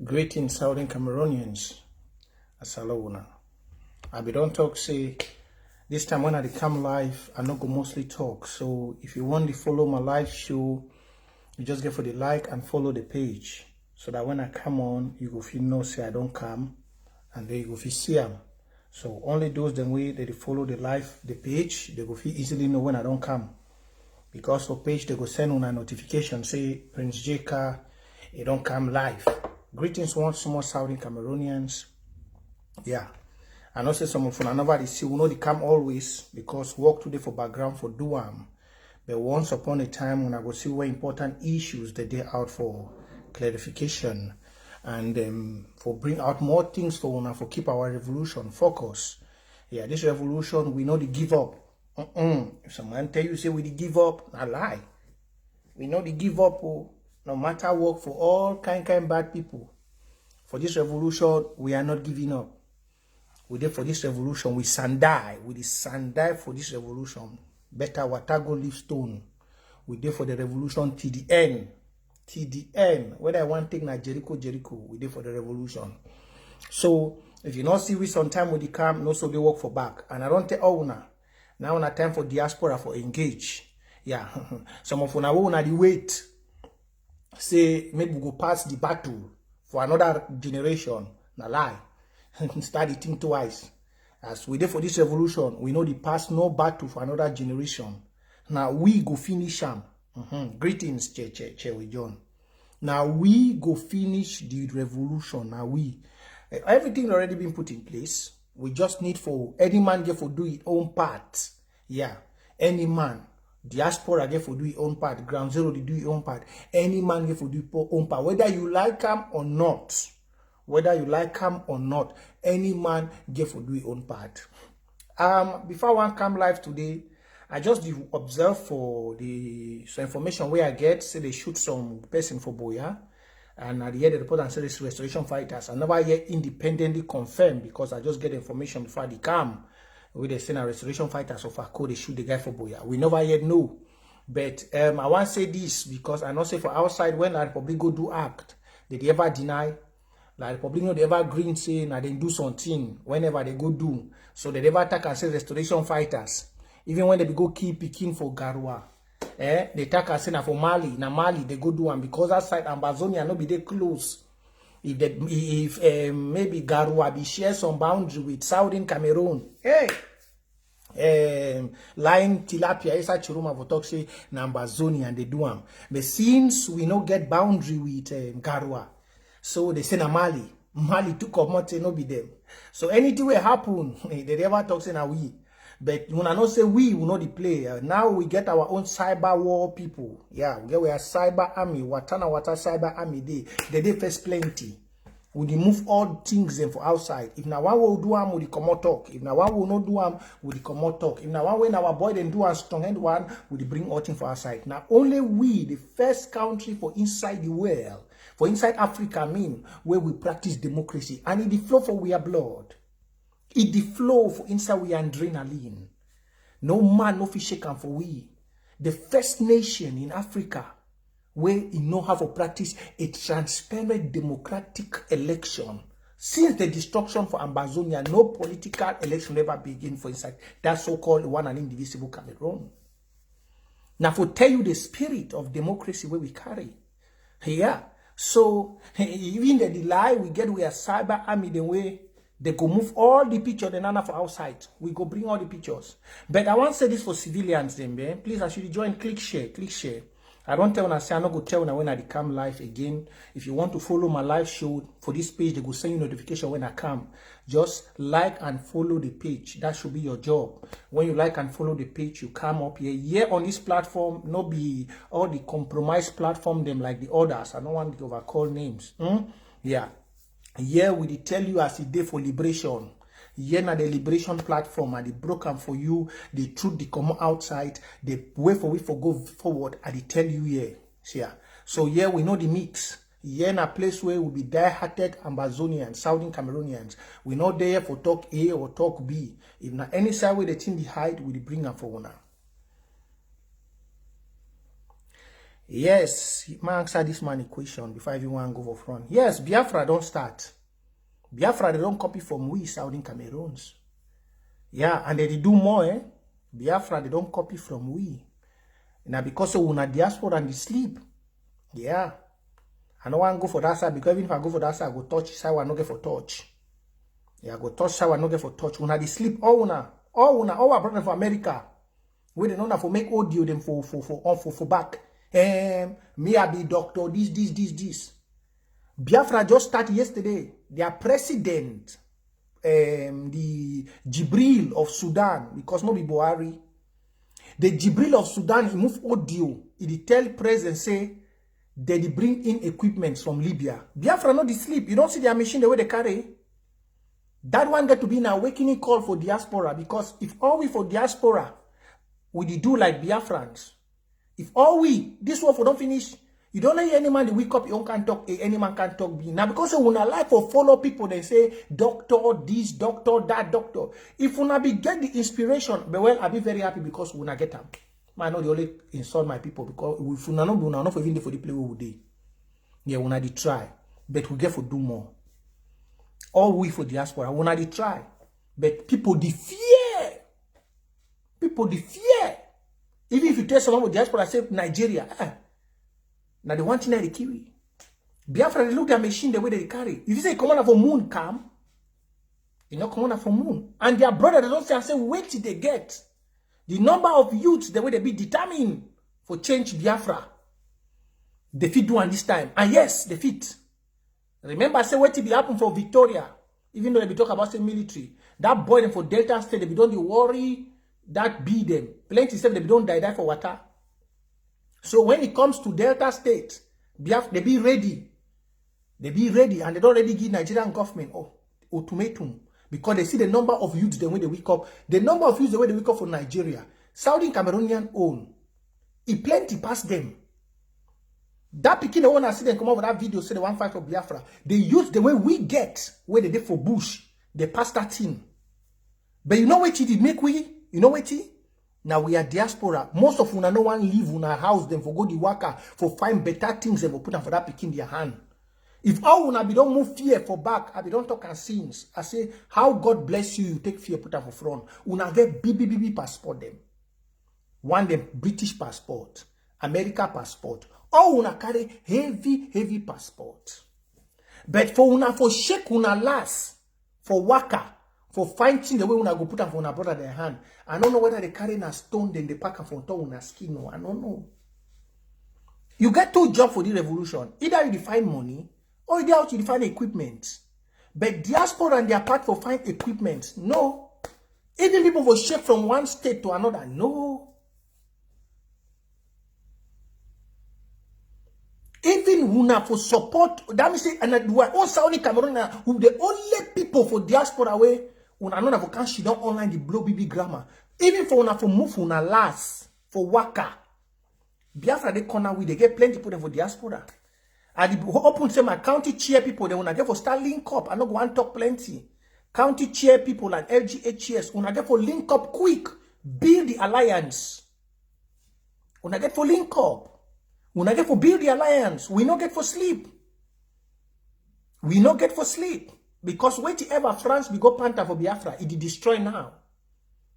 Greetings, Southern Cameroonians. Asalona. I be don't talk say this time when I come live, I not go mostly talk. So if you want to follow my live show, you just get for the like and follow the page. So that when I come on, you go feel no say I don't come, and then you go feel see them. So only those the way that they follow the page, they go feel easily know when I don't come. Because for page they go send on a notification say Prince Jaka, it don't come live. Greetings once more, Southern Cameroonians. Yeah. And also some of another they see we know they come always because work today for background for doam. But once upon a time when I go see where important issues that they out for clarification and for bring out more things for one for keep our revolution focus. Yeah, this revolution we know they give up. If someone tell you say we give up, I lie. We know they give up. Oh. No matter work for all kind bad people. For this revolution, we are not giving up. We did for this revolution, we sandai. We did sandai for this revolution. Better watago leave stone. We did for the revolution till the end. Till the end. Whether I want to take na Jericho, we did for the revolution. So, if you not see we sometime with the camp, no so they work for back. And I don't tell owner. Now on a time for diaspora for engage. Yeah. Some of una the wait. Say maybe we go pass the battle for another generation. Na lie. Start the thing twice. As we did for this revolution, we know the past no battle for another generation. Now we go finish them. Greetings, Che with John. Now we go finish the revolution. Now we everything already been put in place. We just need for any man get for do his own part. Yeah, any man. Diaspora get for do his own part. Ground Zero they do his own part. Any man get for do his own part. Whether you like him or not. Whether you like him or not. Any man get for do his own part. Before I want come live today, I just observe for the information where I get. Say they shoot some person for Boya. And at the end of the report and say it's restoration fighters. I never yet independently confirmed because I just get information before they come. Where they send a restoration fighters of Ako, they shoot the guy for Boya. We never yet know. But I want to say this because I know say for outside when La Republic go do act, did they ever deny? La Republic no they ever green say na they do something whenever they go do. So they never attack and say restoration fighters. Even when they go keep picking for Garua. They attack and say na for Mali. Na Mali they go do and because outside Ambazonia no be they close. If maybe Garua be share some boundary with Southern Cameroon, hey, line tilapia isa chiruma for talk say number zone and they do them. But since we no get boundary with Garua, so they say na Mali took up more no be them. So anything will happen, they never talk say na we. But when I not say we will not the play. Now we get our own cyber war people. Yeah, we get our cyber army, Watana cyber army they first plenty. We move all things them for outside. If now one will do am, we come out talk. If now one will not do am, we come out talk. If now one when our boy then do a strong hand one, we bring all things for outside. Now only we, the first country for inside the world, for inside Africa, I mean, where we practice democracy. And it the flow for we are blood. It the flow for inside we adrenaline. No man, no fish shaken for we. The first nation in Africa where you know how to practice a transparent democratic election. Since the destruction for Ambazonia, no political election ever begin for inside that so-called one and indivisible Cameroon. Now for tell you the spirit of democracy where we carry. Yeah. So even the lie we get with a cyber army the way they go move all the pictures the nana for outside. We go bring all the pictures. But I want to say this for civilians then, man. Please as you join, click share. I don't tell when I say I not go tell when I come live again. If you want to follow my live show for this page, they go send you notification when I come. Just like and follow the page. That should be your job. When you like and follow the page, you come up here. Here on this platform, not be all the compromised platform them like the others. I don't want to overcall names. Yeah. Here we tell you as a day for liberation. Here na the liberation platform and they broken for you, the truth they come outside, the way for we for go forward and they tell you here. Yeah. So here we know the mix. Here in a place where we be die-hearted Ambazonians, Southern Cameroonians. We not there for talk A or talk B. If na any side where the thing they hide, we bring them for one. Yes, man answer this man equation before everyone go for front. Yes, Biafra don't start. Biafra, they don't copy from we, Southern Cameroons. Yeah, and they do more, eh? Biafra, they don't copy from we. Now, because of una diaspora and the sleep. Yeah. I don't want to go for that side, because even if I go for that side, I go touch side, I no get for touch. Yeah, I go touch side, I no get for touch. Una the sleep, all our brother for America. We don't know for make audio them for back. Me I be doctor, this. Biafra just started yesterday. Their president, the Jibril of Sudan, because no be Buhari. The Jibril of Sudan, he move audio. He tell president say they bring in equipment from Libya. Biafra not the sleep. You don't see their machine the way they carry. That one get to be an awakening call for diaspora, because if all we for diaspora, we do like Biafrans. If all we, this one for don't finish, you don't let any man wake up, you can't talk, any man can't talk. Now, because when I like for follow people, they say, doctor, this, doctor, that, doctor. If when I be get the inspiration, but well, I'll be very happy because when I get them. I know they only insult my people, because if we not for even for the play we do. Yeah, when I try, but we get for do more. All we for diaspora, when I try, but people the fear. People the fear. Even if you tell someone with diaspora, say Nigeria, now they want to know the Kiwi. Biafra, they look at machine the way they carry. If you say come on for moon come, you know come on for moon. And their brother, they don't say, wait till they get. The number of youths, the way they be determined for change Biafra. They fit do on this time. And yes, they fit. Remember, I say what will be happen for Victoria, even though they be talk about the military. That boy them for Delta State, they be don't worry that be them. Plenty say they be don't die for water. So when it comes to Delta State, they be ready. They be ready, and they don't already give Nigerian government ultimatum, because they see the number of youths the way they wake up. The number of youths the way they wake up for Nigeria, Saudi Cameroonian own, it plenty past them. That picking the one I see them come up with that video, say they want fight for Biafra. They use the way we get, where they did for Bush, they pass that thing. But you know what it did make we? You know what it? Now we are diaspora. Most of una no one live in our house, them for go the worker, for find better things, them for put them for that picking their hand. If all una be don't move fear for back, I be don't talk and sins. I say, how God bless you, you take fear, put them for front. Una get BBBB passport them. One them British passport, America passport. All una carry heavy passport. But for una for shake una last, for waka, for fighting the way una go put them for una brother their hand. I don't know whether they carry a stone, then they pack them for una skin. No, I don't know. You get two jobs for the revolution. Either you define money, or you out to define equipment. But diaspora and their part for find equipment. No. Even people will shake from one state to another. No. Even una for support, that means and we are all Saudi Cameroon who the only people for diaspora way una know for can she don't online the blow BB grammar. Even for una for move una last for waka. Biafra they corner we they get plenty people for diaspora. And the open say my county chair people they wanna get for start link up. I know go and talk plenty. County chair people and LGHS una get for link up quick. Build the alliance. Una get for link up. We not get for build the alliance. We not get for sleep. We not get for sleep. Because whatever France we go panther for Biafra, it destroy now.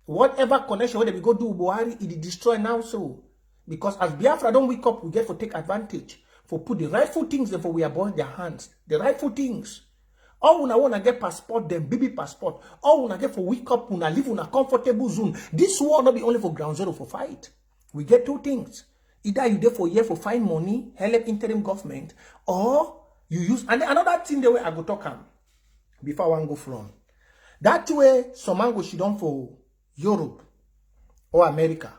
Whatever connection where we go do Buhari, it destroy now so. Because as Biafra don't wake up, we get for take advantage. For put the rightful things there for we are born their hands. The rightful things. All una wanna get passport, them baby passport. All una get for wake up, una live in a comfortable zone. This war not be only for ground zero for fight. We get two things. Either you there for year for find money, help interim government, or you use, and another thing the way I go talk am before I go from. That way, some man go sit down for Europe or America.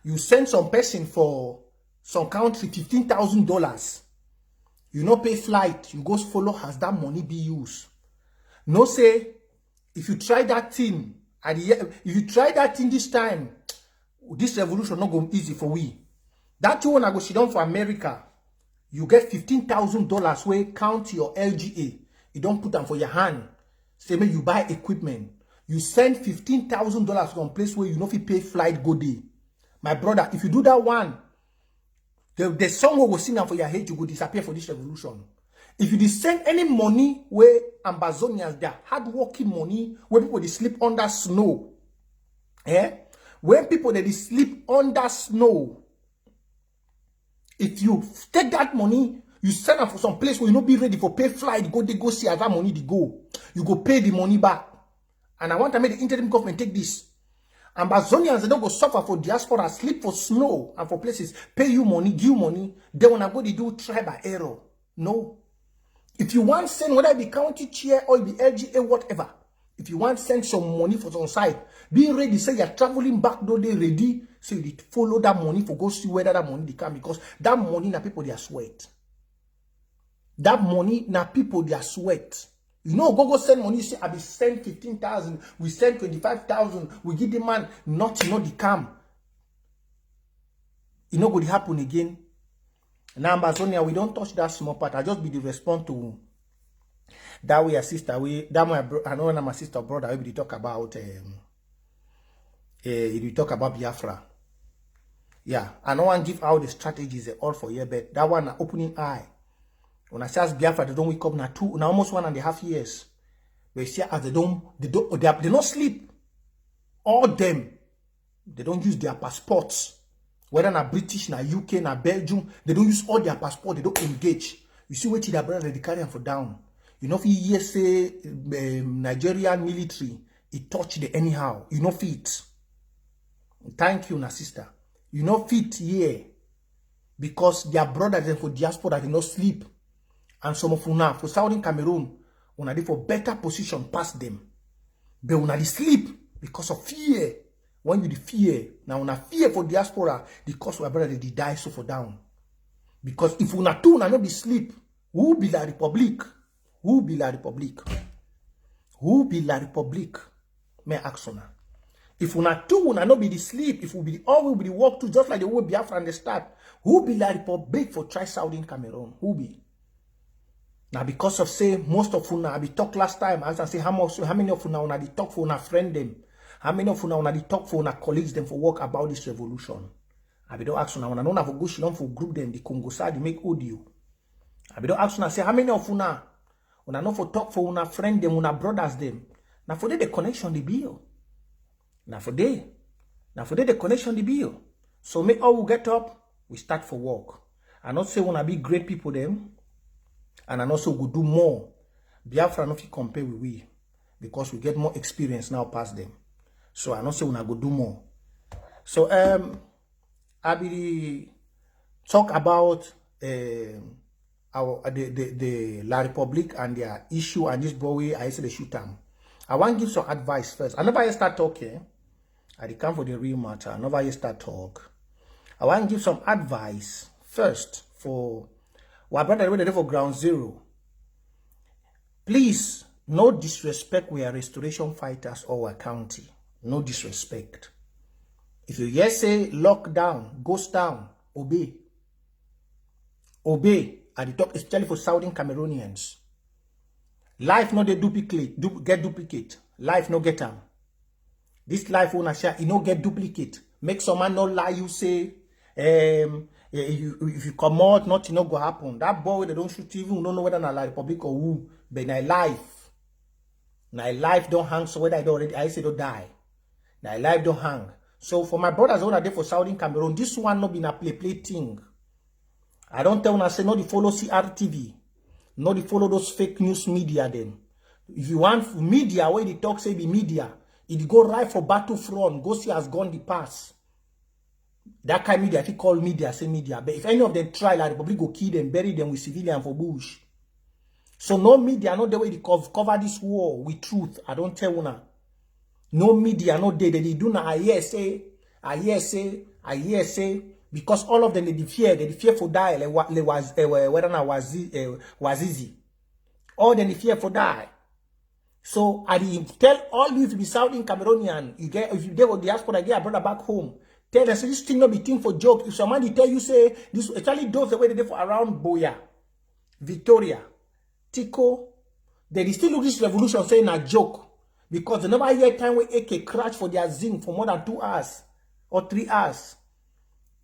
You send some person for some country $15,000. You no pay flight, you go follow as that money be used. No say, if you try that thing, if you try that thing this time, this revolution not go easy for we. That you wanna go sit down for America, you get $15,000 where count your LGA. You don't put them for your hand. Say maybe you buy equipment. You send $15,000 from a place where you know if you pay flight go day. My brother, if you do that one, The song we will sing out for your head, you will disappear for this revolution. If you send any money where Ambazonians, they are hard-working money, where people they sleep under snow, when people they sleep under snow, if you take that money, you send them for some place where you not be ready for pay flight, they go see how that money they go. You go pay the money back. And I want to make the interim government take this. Ambazonians, they don't go suffer for diaspora, sleep for snow and for places, pay you money, give you money. They wanna go, they do tribal error. No. If you want send, whether it be county chair or it be LGA, whatever, if you want send some money for some side, be ready, say you're traveling back, though they ready, so you follow that money for go see whether that money they come, because that money na people their sweat. That money na people their sweat. You know, go send money, say I be send 15,000, we send 25,000, we give the man nothing, not the come. You know what happen again? Now, Amazonia, we don't touch that small part. I just be the response to that way, sister. That my I know my sister brother. We talk about we talk about Biafra. Yeah, I don't want to give out the strategies all for you, but that one opening eye. When I say Biafra, they don't wake up now almost 1.5 years. But see, as they don't sleep. All them, they don't use their passports. Whether na British, na UK, na Belgium, they don't use all their passport, they don't engage. You see what their brother they carry them for down. You know if you say Nigerian military, it touch the anyhow. You know fit. Thank you, na sister. You know fit here. Because their brothers and for diaspora they not sleep. And some of una for Southern Cameroon, una dey for better position past them. But una dey sleep because of fear. When you the fear, now una fear for diaspora, the cost of our brother they die so for down. Because if una two una not be sleep, who be la republic? Who be la republic? Who be la republic? May ask una. If una two una not be the sleep, if we be all will be the work too, just like the way Biafra and the start, who be la republic for try Southern Cameroon? Who be? Now because of say most of una I be talk last time, as I say how many of una they talk for una friend them. How many of una they talk for una colleagues them for work about this revolution? I be don't ask una don't have a go shilon for group them the Congo side they make audio. I be don't ask una say how many of una not for talk for una friend them, una brothers them. Now for the connection the bill. Now for the connection the bill. So make all we get up, we start for work. I not say wanna be great people them, and I also go do more. Biafra not compare with we because we get more experience now past them. So I not say when I go do more. So I be talk about our the La Republique and their issue and this boy I say they shoot them. I want to give some advice first. I never start talking. I come for the real matter. I never start talk. I want to give some advice first for our brother ready for ground zero. Please, no disrespect. We are restoration fighters or our county. No disrespect. If you yes say lockdown, ghost down, obey. Obey at the top, especially for Southern Cameroonians. Life not the get duplicate. Life no get them. This life wanna share, it no get duplicate. Make someone not lie, you say, if you come out, nothing no go happen. That boy they don't shoot even, we don't know whether na La Republic or who, but na life. Na life don't hang, so whether I don't already, I say don't die. Now life don't hang. So for my brothers who are there for Southern Cameroon, this one not been a play thing. I don't tell when I say no the follow CRTV, no the follow those fake news media then. If you want media where the talk say be media, it go right for battlefront, go see has gone the pass. That kind of media, if you call media, say media. But if any of them try, like the Republic go kill them, bury them with civilian for bush. So no media, not the way they cover this war with truth. I don't tell una. No media, no day. They do now. I hear say, because all of them they fear for die. Whether na was easy. All them they fear for die. So I tell all you to be Southern Cameroonian. You get if you get with diaspora, get a brother back home. Tell them say this thing not be thing for joke. If somebody tell you say this, actually those the way they do for around Boya, Victoria, Tico, they still look this revolution saying a joke. Because they never hear time where AK crash for their zinc for more than 2 hours or 3 hours.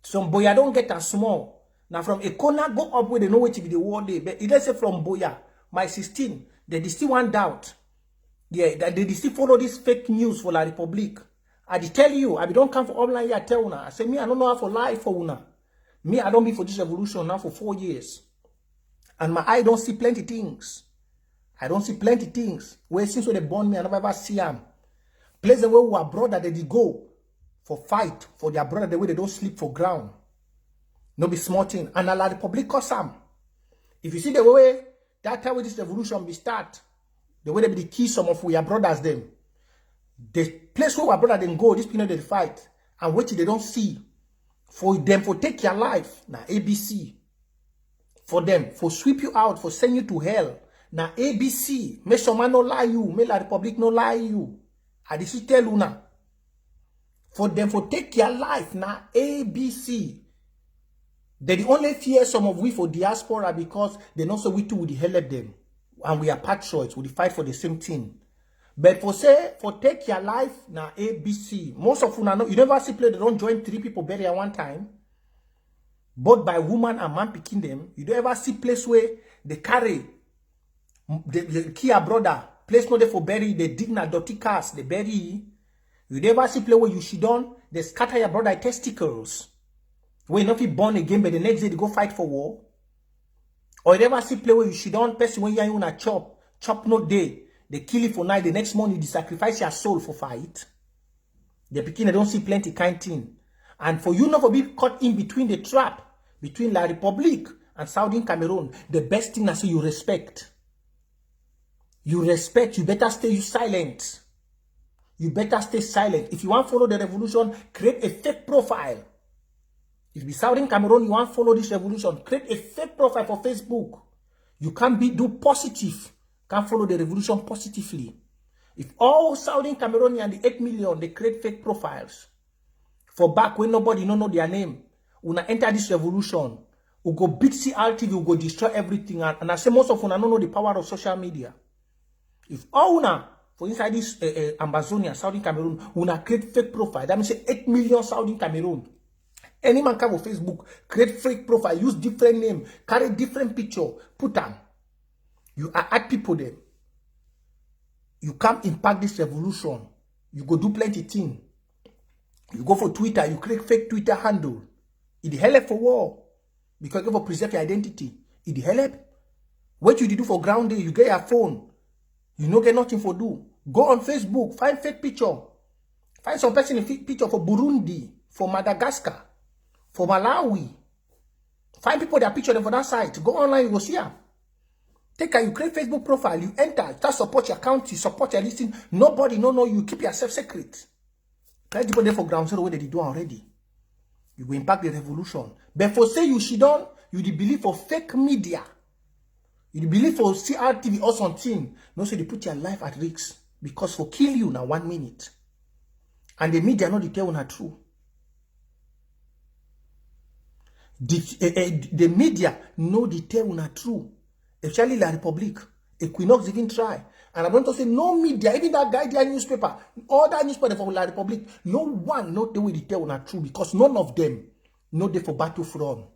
Some boy I don't get as small. Now from a corner, go up where they know where to be the war day. But let's say from Boya, my 16, they still one doubt. Yeah, that they still follow this fake news for La Republique. I tell you, I don't come for online here, tell una. I say, me, I don't know how for life for una. Me, I don't be for this revolution now for 4 years. And my eye don't see plenty things. I don't see plenty things. Where since when they born me, I never ever see them. Places where we are brother, they go for fight for their brother, the way they don't sleep for ground. No be small thing. And La Republique cause them. If you see the way that time when this revolution be start, the way they be the key some of our brothers them. The place where our brother then go, this people they fight, and what they don't see. For them for take your life, now ABC. For them, for sweep you out, for send you to hell. Now ABC. May someone no lie you, may La Republique no lie you. I just tell you now. For them for take your life, now ABC. They the only fear some of we for diaspora because they know so we too would help them. And we are patriots, we fight for the same thing. But for say, for take your life, now ABC. Most of you know, you never see play, they don't join 3 people bury at one time. Both by woman and man picking them. You don't ever see place where they carry the Kia brother, place no there for bury, they dig na dirty cars, they bury. You never see place where you should on, they scatter your brother testicles. Where you not be born again, but the next day they go fight for war. Or you never see place where you should on, person when you are chop no day. They kill you for night, the next morning you sacrifice your soul for fight. The beginning they don't see plenty kind thing. And for you not to be caught in between the trap, between La Republique and Southern Cameroon, the best thing is you respect. You respect, you better stay silent. You better stay silent. If you want to follow the revolution, create a fake profile. If you Southern Cameroon, you want to follow this revolution, create a fake profile for Facebook. You can't do positive. Can't follow the revolution positively. If all Southern Cameroonians and the 8 million, they create fake profiles. For back when nobody know their name, una enter this revolution, we go beat CRTV, we go destroy everything. And I say most of una don't know the power of social media. If all una, for inside this Amazonia, Southern Cameroon, una create fake profile, that means 8 million Southern Cameroon. Any man come on Facebook, create fake profile, use different name, carry different picture, put them. You add people there. You can't impact this revolution. You go do plenty things. You go for Twitter, you create fake Twitter handle. It help for war. Because you go preserve your identity. It help. What you do for ground day, you get your phone. You no get nothing for do. Go on Facebook, find fake picture. Find some person in fake picture for Burundi, for Madagascar, for Malawi. Find people that picture them for that site. Go online, you go see them. Take a, you create Facebook profile, you enter, start support your county, support your listing. Nobody know you, keep yourself secret. Try people there for ground zero where they do already. You will impact the revolution. But for say you should on, you believe for fake media. You believe for CRTV or something. No, so they put your life at risk. Because for kill you now 1 minute. And the media not tell una true. The media no tell una true. Especially La Republique. Equinox even try. And I'm going to say no media, even that Guardian newspaper, all that newspaper for La Republique, no one know the way they tell una true because none of them know they for battlefront.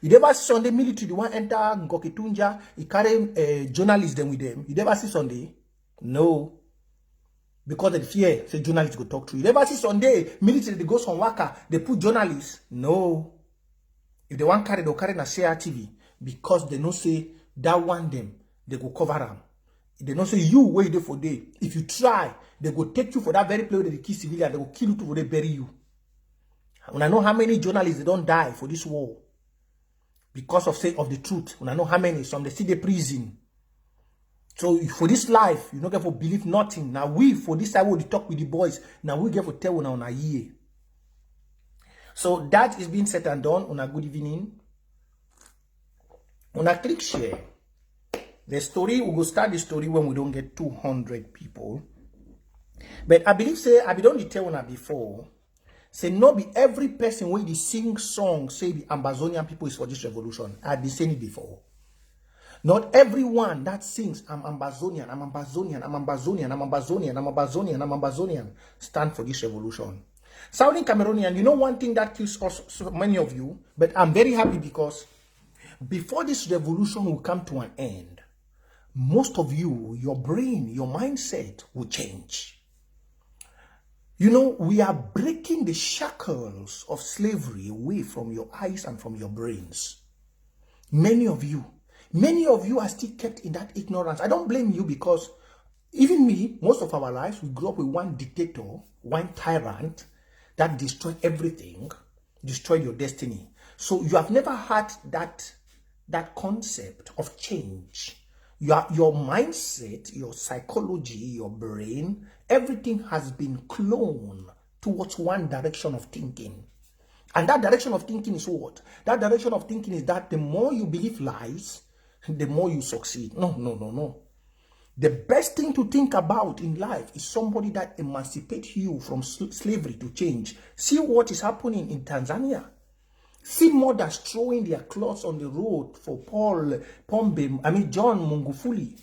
You never see Sunday military, the one enter Ngoketunja, he carry journalists them with them. You never see Sunday? No. Because of the fear, say journalists go talk to you. You never see Sunday military, they go some worker, they put journalists. No. If they want carry, they'll carry na CRTV because they know say that one them, they go cover them. They don't say you wait there for day. If you try, they go take you for that very place where they kill civilians, they will kill you to where they bury you. When I know how many journalists they don't die for this war. Because of say of the truth. When I know how many, some they see the prison. So for this life, you don't get to believe nothing. Now we for this side we talk with the boys. Now we get to tell una on a year. So that is being said and done. On a good evening. On a click share. The story, we will start the story when we don't get 200 people. But I believe, say, I don't tell una before, say, no be every person when they sing song, say the Amazonian people is for this revolution. I've been saying it before. Not everyone that sings, I'm Amazonian, I'm Amazonian, I'm Amazonian, I'm Amazonian, I'm Amazonian, I'm Amazonian, stand for this revolution. Southern Cameroonian, you know one thing that kills us, so many of you, but I'm very happy because before this revolution will come to an end, most of you, your brain, your mindset will change. You know, we are breaking the shackles of slavery away from your eyes and from your brains. Many of you are still kept in that ignorance. I don't blame you because even me, most of our lives, we grew up with one dictator, one tyrant that destroyed everything, destroyed your destiny. So you have never had that concept of change. Your mindset, your psychology, your brain, everything has been cloned towards one direction of thinking. And that direction of thinking is what? That direction of thinking is that the more you believe lies, the more you succeed. No. The best thing to think about in life is somebody that emancipates you from slavery to change. See what is happening in Tanzania. See mothers throwing their clothes on the road for John Mungufuli.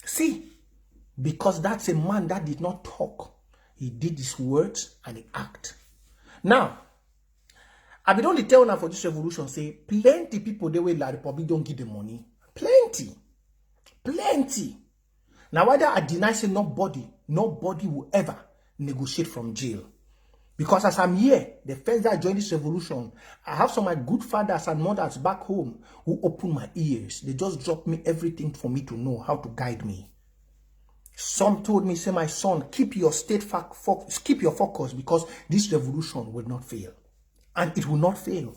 See, because that's a man that did not talk. He did his words and he acted. Now, I be only tell now for this revolution, say, plenty people, they will like Republic don't give the money. Plenty. Now, whether I deny, say nobody will ever negotiate from jail. Because as I'm here, the first day I joined this revolution, I have some of my good fathers and mothers back home who opened my ears. They just dropped me everything for me to know how to guide me. Some told me, say, my son, keep your focus because this revolution will not fail. And it will not fail.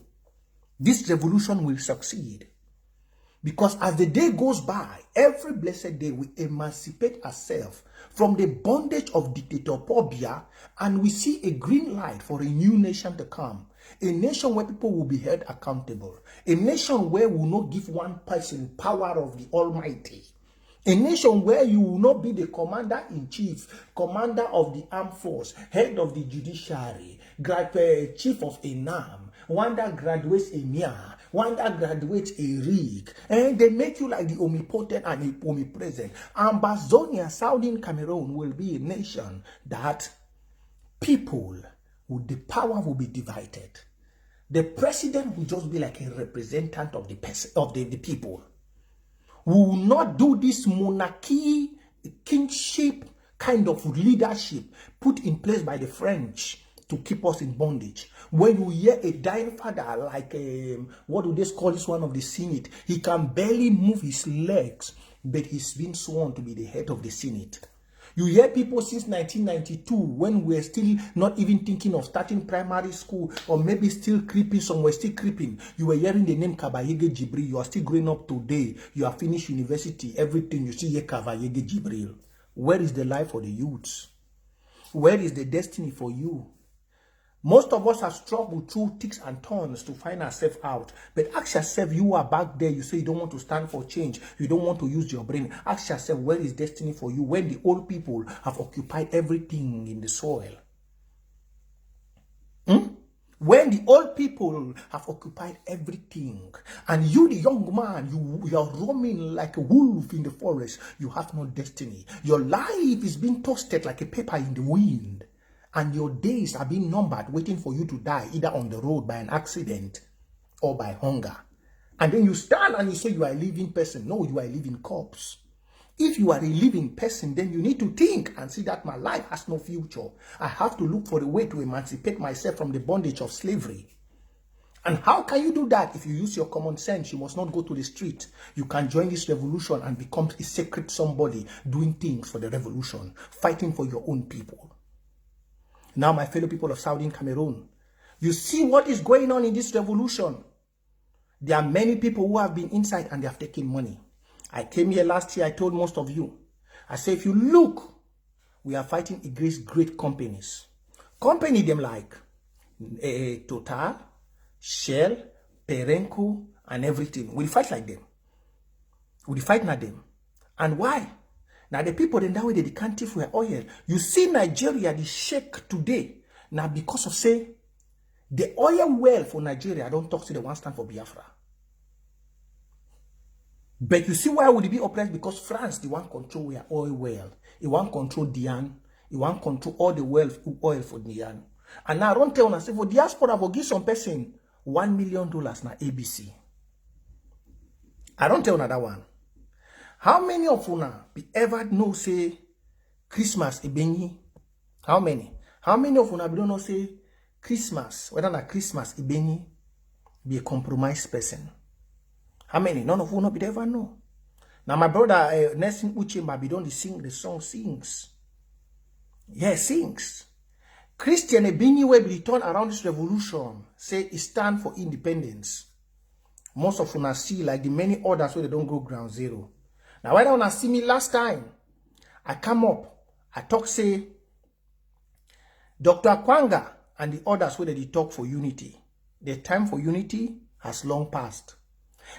This revolution will succeed. Because as the day goes by, every blessed day we emancipate ourselves from the bondage of dictatorphobia and we see a green light for a new nation to come. A nation where people will be held accountable. A nation where we will not give one person power of the Almighty. A nation where you will not be the commander-in-chief, commander of the armed force, head of the judiciary, chief of a NAM, one that graduates a MIA, one that graduates a RIG, and they make you like the omnipotent and the omnipresent. Ambazonia, Southern Cameroon will be a nation that people with the power will be divided. The president will just be like a representative of the people. We will not do this monarchy, kingship kind of leadership put in place by the French to keep us in bondage. When you hear a dying father, like what do they call this one of the Senate? He can barely move his legs, but he's been sworn to be the head of the Senate. You hear people since 1992, when we're still not even thinking of starting primary school, or maybe still creeping, somewhere still creeping. You were hearing the name Kabayege Jibril. You are still growing up today. You have finished university. Everything you see here, Kabayege Jibril. Where is the life for the youths? Where is the destiny for you? Most of us have struggled through thicks and thorns to find ourselves out. But ask yourself, you are back there, you say you don't want to stand for change, you don't want to use your brain. Ask yourself, where is destiny for you when the old people have occupied everything in the soil? When the old people have occupied everything, and you, the young man, you are roaming like a wolf in the forest, you have no destiny. Your life is being toasted like a paper in the wind. And your days are being numbered, waiting for you to die, either on the road by an accident or by hunger. And then you stand and you say you are a living person. No, you are a living corpse. If you are a living person, then you need to think and see that my life has no future. I have to look for a way to emancipate myself from the bondage of slavery. And how can you do that? If you use your common sense, you must not go to the street. You can join this revolution and become a sacred somebody doing things for the revolution, fighting for your own people. Now, my fellow people of Southern Cameroon, you see what is going on in this revolution. There are many people who have been inside and they have taken money. I came here last year, I told most of you. I said, if you look, we are fighting against great companies. Company them like Total, Shell, Perenco, and everything. We'll fight like them. We'll fight like them. And why? Now, the people in that way, they can't thief for oil. You see Nigeria, the shake today. Now, because of, say, the oil well for Nigeria, I don't talk to the one stand for Biafra. But you see why would it be oppressed? Because France, the one control where oil well. It one control Diane. You want control all the wealth, oil for Nian. And now I don't tell una say for diaspora for give some person $1 million na ABC. I don't tell another one. How many of una be ever know say Christmas Ebini? How many? How many of una don't know say Christmas, whether na Christmas Ebini be a compromised person? How many? None of una be ever know. Now my brother Nelson Uchemba be don't sing the song sings. Yeah, sings. Christian Ebini will be turn around this revolution, say it stand for independence. Most of una see like the many others where they don't go ground zero. Now when una see me last time, I come up, I talk say Dr. Kwanga and the others where they talk for unity. The time for unity has long passed.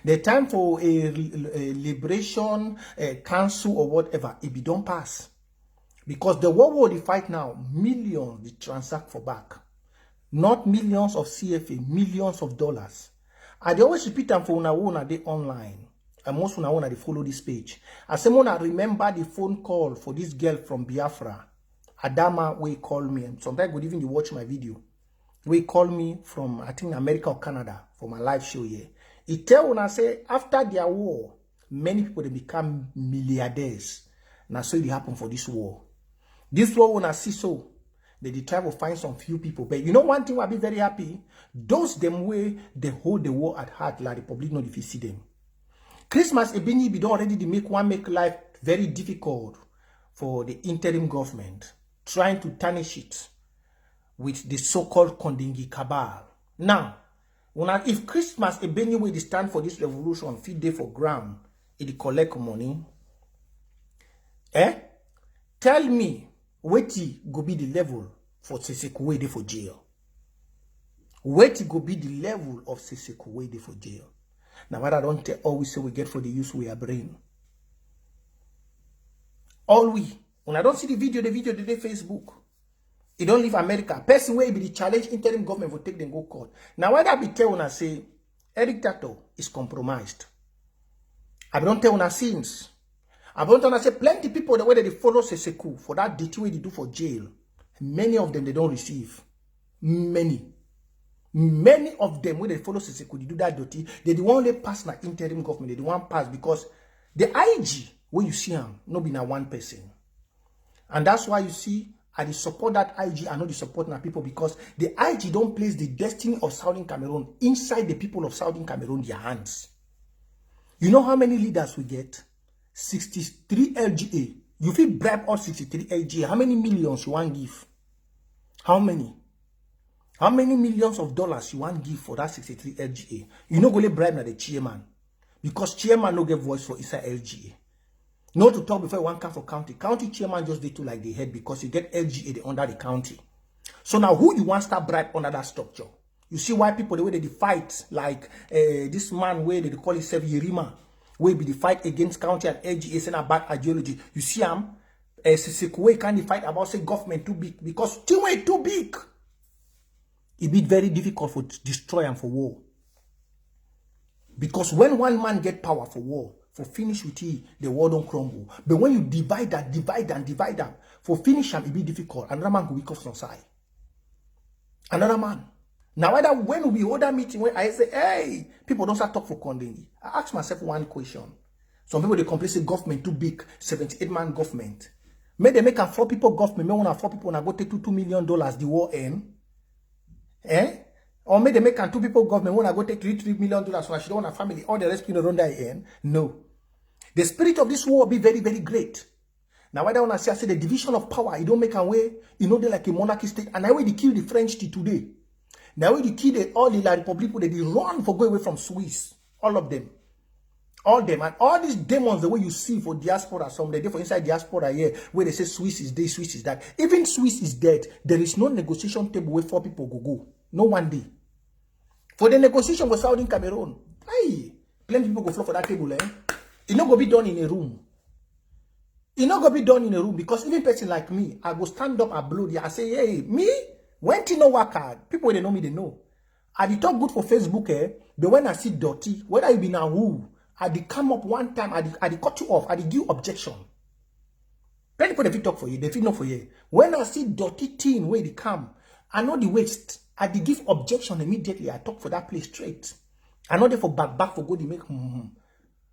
The time for a liberation, a council or whatever, it be don't pass. Because the war they fight now, millions they transact for back. Not millions of CFA, millions of dollars. I always repeat them for una they online. And most una they follow this page. I say I remember the phone call for this girl from Biafra. Adama will call me. And sometimes would even watch my video. We call me from I think America or Canada for my live show here. He tell una say after their war, many people they become milliardaires. Now so it happen for this war. This war when I see so, they try to find some few people. But you know one thing I'll be very happy? Those them way they hold the war at heart like the public not if you see them. Christmas Ebini be don't already make life very difficult for the interim government, trying to tarnish it with the so-called kondengui cabal. Now, if Christmas Ebini way they stand for this revolution, feed day for ground, it collect money. Tell me, what go be the level for Seseku dey for jail? What go be the level of Seseku dey for jail? Now, what I don't always say we get for the use we are brain. All we, when I don't see the video today Facebook. It don't leave America. Person where be the challenge interim government will take them go court. Now, why that be tell when I say Eric Tato is compromised? I don't tell una since. I don't tell una say plenty people the way they follow Seseku for that duty way they do for jail. Many of them they don't receive. Many of them when they follow Seseku, they do that duty. They the one they pass na interim government. They the one pass because the IG when you see him, no be na one person. And that's why you see I support that IG, I know the support na people because the IG don't place the destiny of Southern Cameroon inside the people of Southern Cameroon, their hands. You know how many leaders we get? 63 LGA. You feel bribe all 63 LGA. How many millions you want give? How many? How many millions of dollars you want give for that 63 LGA? You know go bribe na the chairman. Because chairman no get voice for inside LGA. Not to talk before one come for county. County chairman just did to like the head because you get LGA under the county. So now who you want to start bribe under that structure? You see why people the way they fight like this man where they call himself Yerima, where be the fight against county and LGA saying about ideology. You see him Seseku can't fight about say government too big because too big. It be very difficult for destroy and for war. Because when one man get power for war, for finish with it, the war don't crumble. But when you divide that, for finish them, it be difficult. Another man will be off some side. Another man. Now, when we hold a meeting, when I say, hey, people don't start talk for kondengui. I ask myself one question. Some people, they complain, say government too big, 78-man government. May they make a 4 people government, may one have 4 people and go take $2 million, the war end. Or may they make a 2 people government, when I go take $3 million, so I should own a family, all the rest people don't die end. No. The spirit of this war will be very, very great. Now, why I say the division of power, it don't make a way, you know, they like a monarchy state, and now they kill the French today. Now they kill all the Republic, they run for going away from Swiss. All of them. All them. And all these demons, the way you see for diaspora, some they do for inside diaspora here, where they say Swiss is this, Swiss is that. Even Swiss is dead. There is no negotiation table where 4 people go. No one day. For the negotiation with Southern Cameroon, hey, plenty people go flow for that table, It not go be done in a room. It not go be done in a room because even person like me, I go stand up and blow there. I say, hey, me, when to know work hard, people they know me, they know. I did talk good for Facebook, but when I see dirty, whether you be now who, I did come up one time, I did cut you off, I did give objection. Plenty people, they fit talk for you, they fit not for you. When I see dirty thing where they come, I know the waste. I dey give objection immediately. I talk for that place straight. I know they for back for go, they make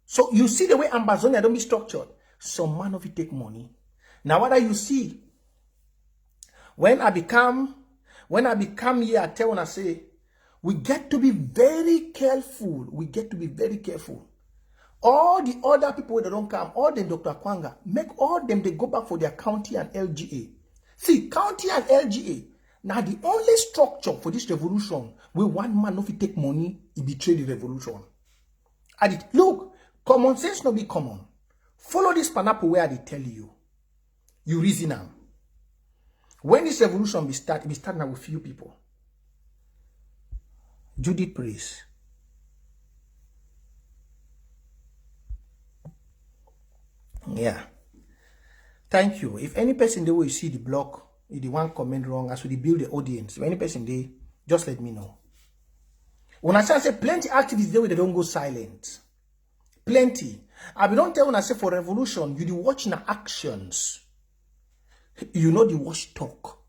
So you see the way Amazonia don't be structured. Some man of it take money. Now what do you see? When I become here, I tell when I say, we get to be very careful. We get to be very careful. All the other people that don't come, all them Dr. Kwanga, make all them they go back for their county and LGA. See, county and LGA. Now the only structure for this revolution where one man if he take money, he betray the revolution. Look, common sense no be common. Follow this pineapple where they tell you. You reason now. When this revolution be start, it be starting with few people. Judith Praise. Yeah. Thank you. If any person there will see the block, if the one comment wrong, as we build the audience, if any person there, just let me know. When I say plenty activists there, they don't go silent. Plenty. I don't tell when I say for revolution, you do watch the actions. You know the watch talk.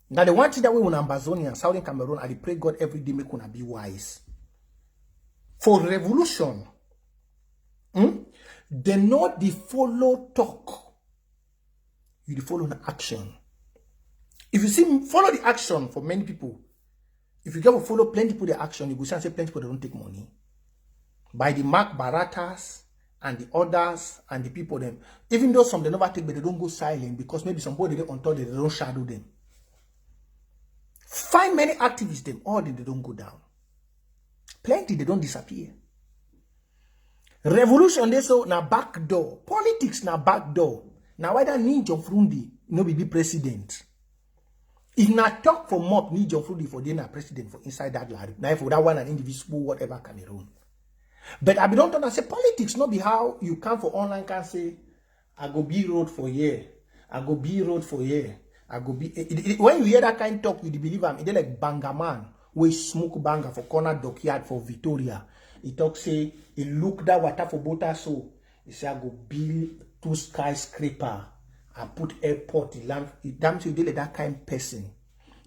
Now the one thing that we in Amazonia, Southern Cameroon, I pray God every day make una be wise. For revolution, they know the follow talk. You follow the action. If you see follow the action for many people, if you get to follow plenty people the action, you go say plenty people they don't take money. By the Mark Baratas and the others and the people them, even though some they never take, but they don't go silent because maybe somebody they on top they don't shadow them. Find many activists them, all they don't go down. Plenty they don't disappear. Revolution they so na back door. Politics na back door. Now why that Ninja Frundi no be president? If not talk for mob Ninja Frundi for dinner president for inside that lab. Now for that one an individual whatever Cameroon. But I don't understand politics not be how you come for online can say I go be road for year. I go be road for year. I go be when you hear that kind of talk, you believe I'm like banga man, we smoke banga for corner dockyard for Victoria. He talk say he look that water for Bota so he say I go build 2 skyscraper. I put airport, damn you like that kind of person.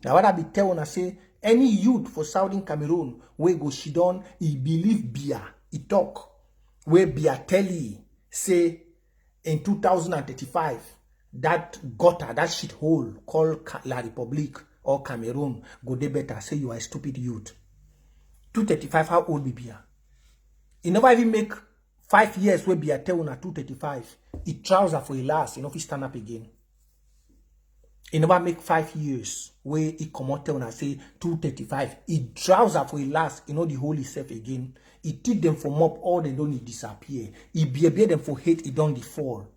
Now what I be telling I say any youth for Southern Cameroon where go Shidon, he believe Bia, he talk where Bia Telly say in 2035 that gutter, that shithole called La Republique or Cameroon go de better. Say you are a stupid youth. 235, how old be Bia? He never even make 5 years where Bia tell na 235. He trouser for a last, you know, if he stand up again. He never make 5 years where he come out tell na say 235. He trouser for a last, you know, the whole himself again. He take them from up, all they don't need disappear. He bear them for hate, he don't fall.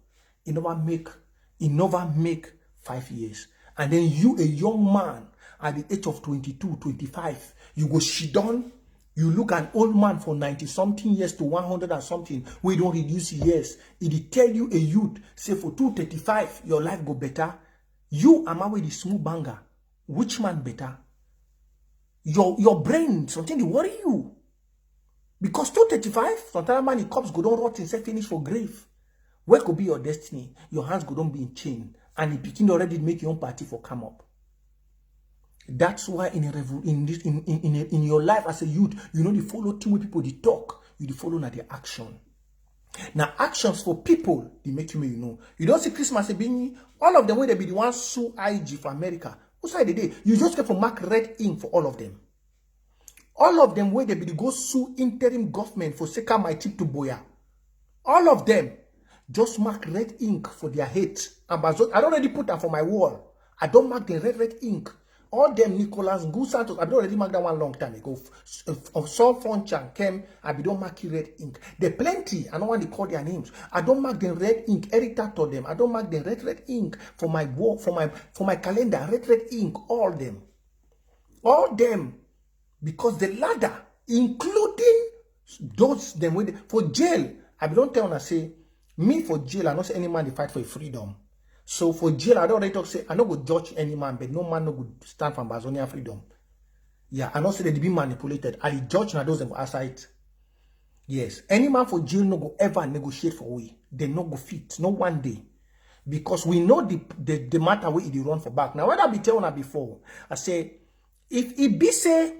He never make 5 years. And then you, a young man, at the age of 22, 25, you go shit down. You look an old man for 90-something years to 100 and something. We don't reduce years. It tell you a youth, say for 235, your life go better. You am with the smooth banger. Which man better? Your brain, something they worry you. Because 235, sometimes man, the cops go don't rot himself finish for grave. Where could be your destiny? Your hands go don't be in chain. And the picking already make your own party for come up. That's why in your life as a youth, you know the follow team with people they talk, you the follow na the action. Now actions for people they make you know. You don't see Christmas Ebini, all of them where they be the ones sue IG for America. Who side the day? You just get for mark red ink for all of them. All of them where they be the go sue interim government for seka my tip to Boya. All of them just mark red ink for their hate. I don't already put that for my wall. I don't mark the red ink. All them Nicolas Gusantos, I don't already mark that one long time ago. Of Saul Fonchan came, I don't mark red ink. There plenty, I don't want to call their names. I don't mark the red ink. Eric told them, I don't mark the red ink for my work, for my calendar. Red ink, all them. All them. Because the ladder, including those them with for jail, I don't tell and say, me for jail, I don't say any man they fight for freedom. So for jail, I don't already talk say I don't go judge any man, but no man no go stand for Amazonia freedom. Yeah, I don't say they be manipulated. I judge na those them outside. Yes, any man for jail no go ever negotiate for we. They no go fit, no one day. Because we know the matter where it run for back. Now, what I be telling her before, I say, if it be say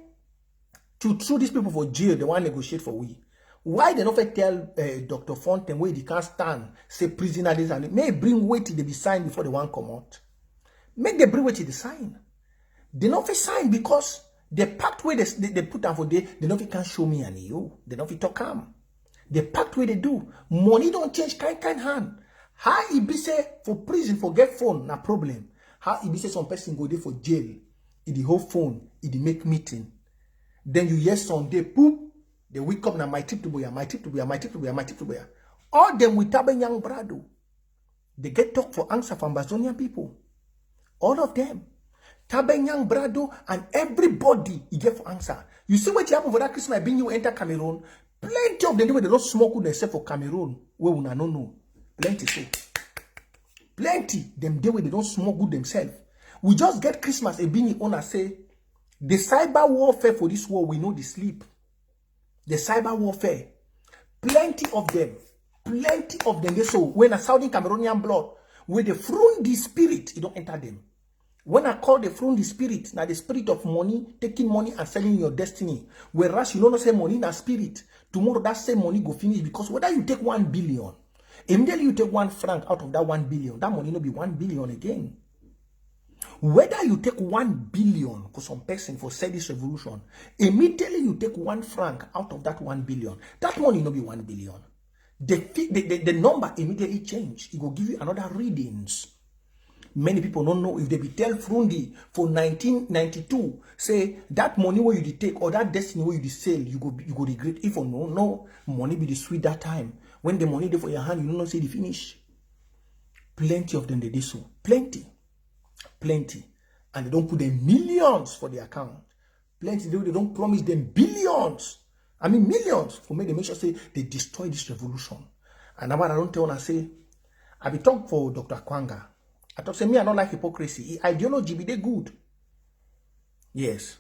to throw these people for jail, they want to negotiate for we. Why they not tell Dr. Fontaine where they can't stand, say prisoner this and may bring weight to be signed before they want come out. Make the bring weight to the sign. They not sign because the pact where they put down for they not can show me and you. They not talk calm. The pact where they do. Money don't change kind hand. How it be say for prison for get phone, na problem. How it be say some person go there for jail, it the whole phone, it the make meeting. Then you hear Sunday, poop, they wake up now my trip to Boya, my trip to Boya, my trip to Boya, my trip to Boya. All them with Taben Young Brado. They get talk for answer from Bazonian people. All of them. Taben Young Brado and everybody you get for answer. You see what happened for that Christmas being you enter Cameroon? Plenty of them they don't smoke with themselves for Cameroon. Where we no know. Plenty so. Plenty them they don't smoke good themselves. We just get Christmas Ebini owner say the cyber warfare for this war we know the sleep. The cyber warfare. Plenty of them. So when a Saudi Cameroonian blood, when they fruit the spirit, it don't enter them. When I call the fruit the spirit, now the spirit of money, taking money and selling your destiny. Whereas you don't say money na spirit. Tomorrow that same money go finish because whether you take 1 billion, immediately you take 1 franc out of that 1 billion, that money no be 1 billion again. Whether you take 1 billion for some person for say this revolution, immediately you take 1 franc out of that 1 billion, that money no be 1 billion. The number immediately change. It will give you another readings. Many people don't know if they be tell Frundi for 1992, say that money where you take or that destiny where you sell, you go regret. If or no, money be the sweet that time. When the money there for your hand, you don't know say the finish. Plenty of them they do so. Plenty. And they don't put them millions for the account. Plenty they don't promise them billions. I mean millions for me. They make sure say they destroy this revolution. And now what I don't tell and say, I be talk for Dr. Kwanga. I talk say me I don't like hypocrisy. Ideology be they good. Yes.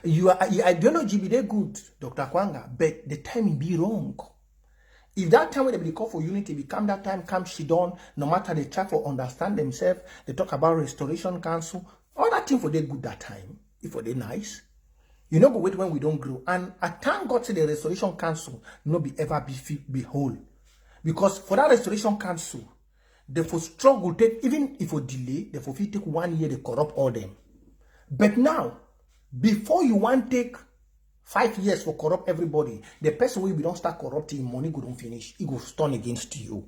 Your ideology be they good, Dr. Kwanga, but the timing be wrong. If that time when they be call for unity become that time, come Shidon, no matter they try to understand themselves, they talk about restoration council, all that thing for they good that time, if for they nice. You know, go wait when we don't grow. And I thank God to the restoration council no be ever be whole. Because for that restoration council, they for struggle take, even if for delay, they for take 1 year, they corrupt all them. But now, before you want take 5 years for corrupt everybody, the person will be don't start corrupting, money go don't finish. It go turn against you.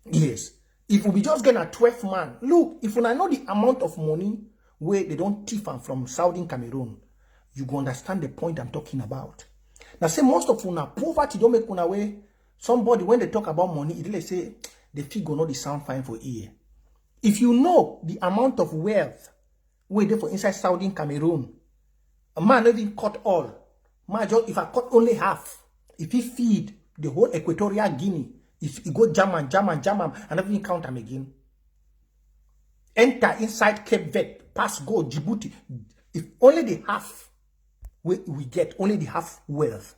Yes. If we just get a 12 man, look, if I know the amount of money where they don't thief from Saudi Cameroon, you go understand the point I'm talking about. Now say most of una poverty don't make una way. Somebody when they talk about money, it really say the figure not the sound fine for ear. If you know the amount of wealth where they for inside Saudi Cameroon, a man not even cut all. Man, just, if I cut only half, if he feed the whole Equatorial Guinea, if he go German, and everything count them again. Enter inside Cape Verde, pass go Djibouti. If only the half we get, only the half wealth.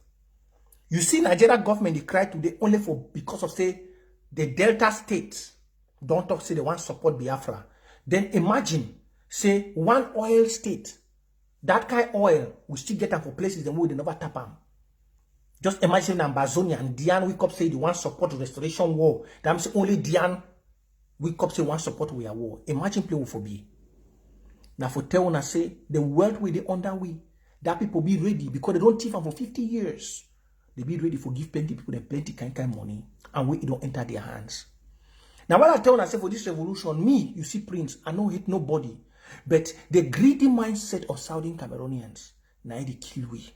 You see Nigeria government, they cry today only for because of say the Delta states don't talk say they want support Biafra. Then imagine say one oil state. That kind of oil, we still get them for places that we never tap them. Just imagine Ambazonia and Diane wake up say they want support restoration war. That means only Diane wake up say want support we are war. Imagine play for be. Now for tell una say the world where they under we, that people be ready because they don't thief them for 50 years. They be ready for give plenty people them plenty kind money and we it don't enter their hands. Now what I tell una say for this revolution, me, you see Prince, I don't hate nobody. But the greedy mindset of Saudi Cameroonians, now they kill we.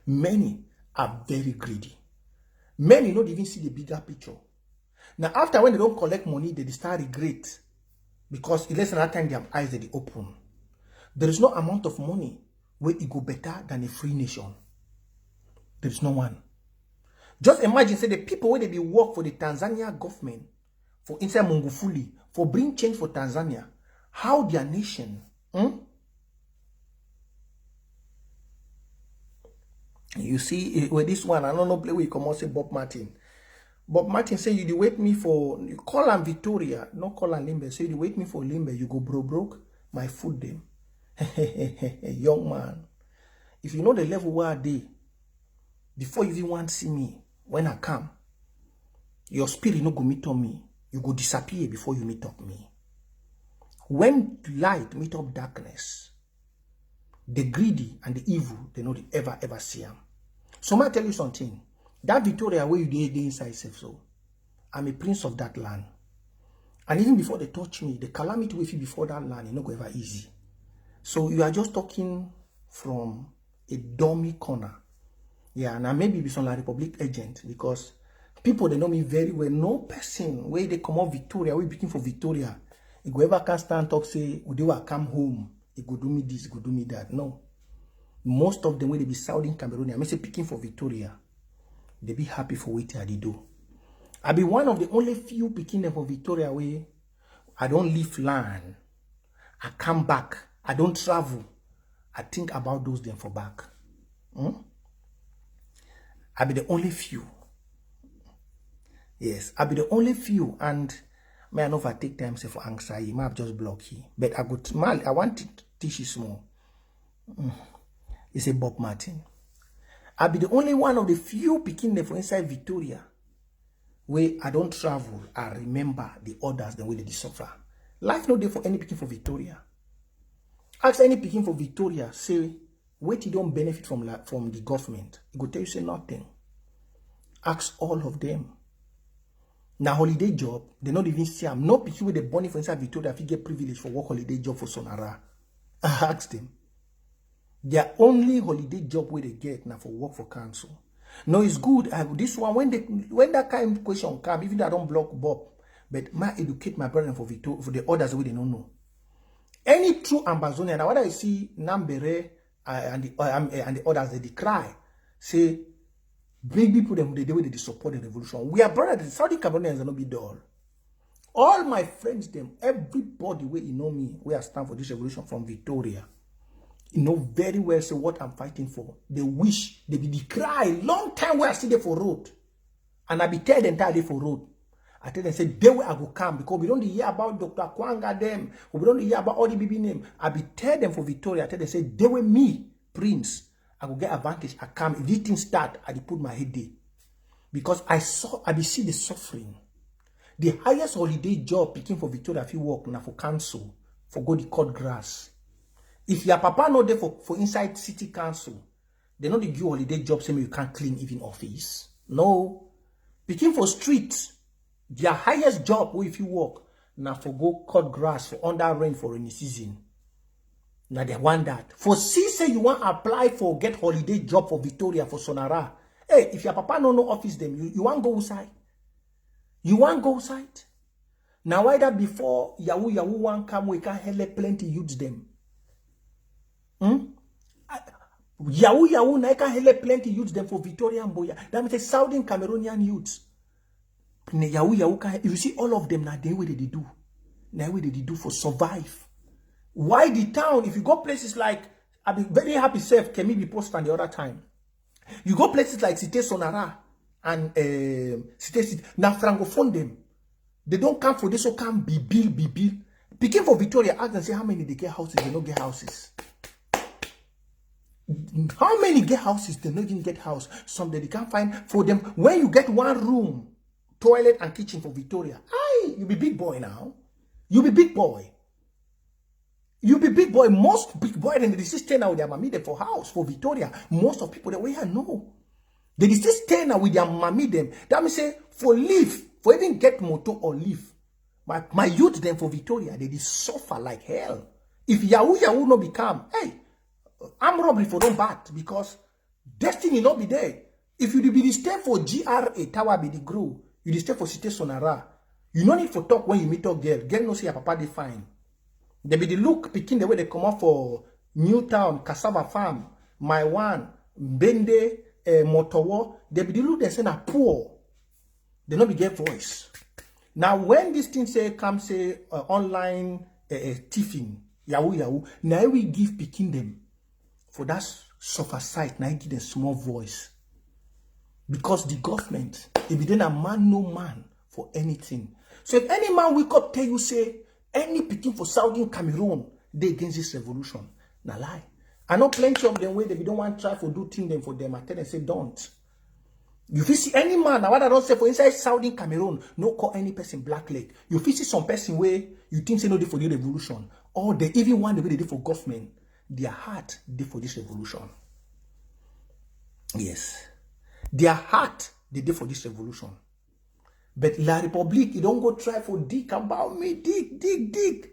Many are very greedy. Many don't even see the bigger picture. Now after when they don't collect money, they start regret. Because it's less than that time their eyes they open. There is no amount of money where it go better than a free nation. There is no one. Just imagine, say the people where they be work for the Tanzania government, for inside Mungufuli, for bring change for Tanzania. How their nation, You see, with this one, I don't know play we come out say Bob Martin. Bob Martin say you dey wait me for, you call am Victoria, not call am Limbe. Say you dey wait me for Limbe, you go broke my food them. Young man, if you know the level where I dey, before you even want to see me, when I come, your spirit no go meet up me. You go disappear before you meet up me. When light meet up darkness, the greedy and the evil, they no ever see them. So I tell you something. That Victoria where you dey inside self, so I'm a prince of that land. And even before they touch me, the calamity with you before that land is not ever easy. So you are just talking from a dummy corner. Yeah, and maybe be some like Republic agent, because people they know me very well. No person where they come out Victoria, we begin for Victoria, if you ever can stand talk say, "Would you come home? It go do me this, it go do me that." No. Most of them when they be Southern Cameroon, I say picking for Victoria, they be happy for what they do. I be one of the only few picking them for Victoria where I don't leave land. I come back. I don't travel. I think about those them for back. I be the only few. Yes, I be the only few, and may I never take time say for anxiety. I have just block here, but I want to teach you small. It's a Bob Martin. I be the only one of the few picking them for inside Victoria where I don't travel. I remember the others the way they suffer. Life no day for any picking for Victoria. Ask any picking for Victoria, say, wait, you don't benefit from the government. It go tell you say nothing. Ask all of them. Now holiday job, they not even see I'm not picking with the money for inside Victoria if you get privilege for work holiday job for Sonara. I asked them. Their only holiday job where they get now for work for council. No, it's good. This one when that kind of question come, even though I don't block Bob, but I educate my brother for Victoria for the others where they don't know. Any true Ambazonian, now what I see Nambere and the others they cry, say big people them the way they support the revolution. We are brothers. The Saudi Cameroonians are not be dull. All my friends, them, everybody where you know me, where I stand for this revolution from Victoria, you know very well say what I'm fighting for. They wish they be the cry long time where I see there for road, and I be tell the entire day for road. I tell them say they way I go come because we don't hear about Dr. Kwanga them, we don't hear about all the BB name. I be tell them for Victoria. I tell them say they way me Prince. I will get advantage. I come. If this thing start, I put my head there. Because I be see the suffering. The highest holiday job picking for Victoria if you work now for council, for go the cut grass. If your papa not there for inside city council, they not the give holiday job saying you can't clean even office. No. Picking for street, their highest job where if you work, now for go cut grass for under rain for rainy season. Now they want that. For see say you want to apply for get holiday job for Victoria for Sonara. Hey, if your papa no office them, you want go outside. You want go outside. Now why that before Yahoo want come we can help plenty youths them. Yahoo na can help plenty youths them for Victoria and Boya. That means Southern Cameroonian youths. Yahoo can you see all of them now the way they do. Now way they do for survive. Why the town? If you go places like, I'll be very happy self can be posted the other time. You go places like Cité Sonara and Cité now francophone them. They don't come for this, so come be bill. Picking for Victoria, ask and say how many they get houses, they don't get houses. How many get houses, they don't even get house. Some that they can't find for them. When you get one room, toilet and kitchen for Victoria, you be big boy now. You be big boy. You be big boy. Most big boy and they still stay now with their mommy them for house for Victoria. Most of people that we know. They still stay now with their mommy them. That means say for live, for even get motor or live. My youth them for Victoria, they suffer like hell. If Yahoo not become, hey, I'm robbery for don't bat because destiny not be there. If you be stay for GRA Tower be the grow, you stay for Cité Sonara. You no need for talk when you meet up girl. Girl no see your papa they fine. They be the look picking the way they come up for Newtown, Cassava Farm, My One, Bende, Motowo. They be the look they say na poor. They not be get voice. Now when this thing say come say online thieving, Yahoo, now we give picking them for that suffer sight, now give them small voice. Because the government, if it ain't a man, no man for anything. So if any man wake up, tell you, say, any picking for Southern Cameroon, they against this revolution. Now lie. I know plenty of them where they don't want to try for do things them for them. I tell them, say, don't. You feel see any man, now what I don't say for inside Southern Cameroon, no call any person black leg. You feel see some person where you think say no they for the revolution. Or they even want the way they did for government. Their heart they for this revolution. Yes. Their heart they did for this revolution. But La Republique, you don't go try for dig about me. Dig.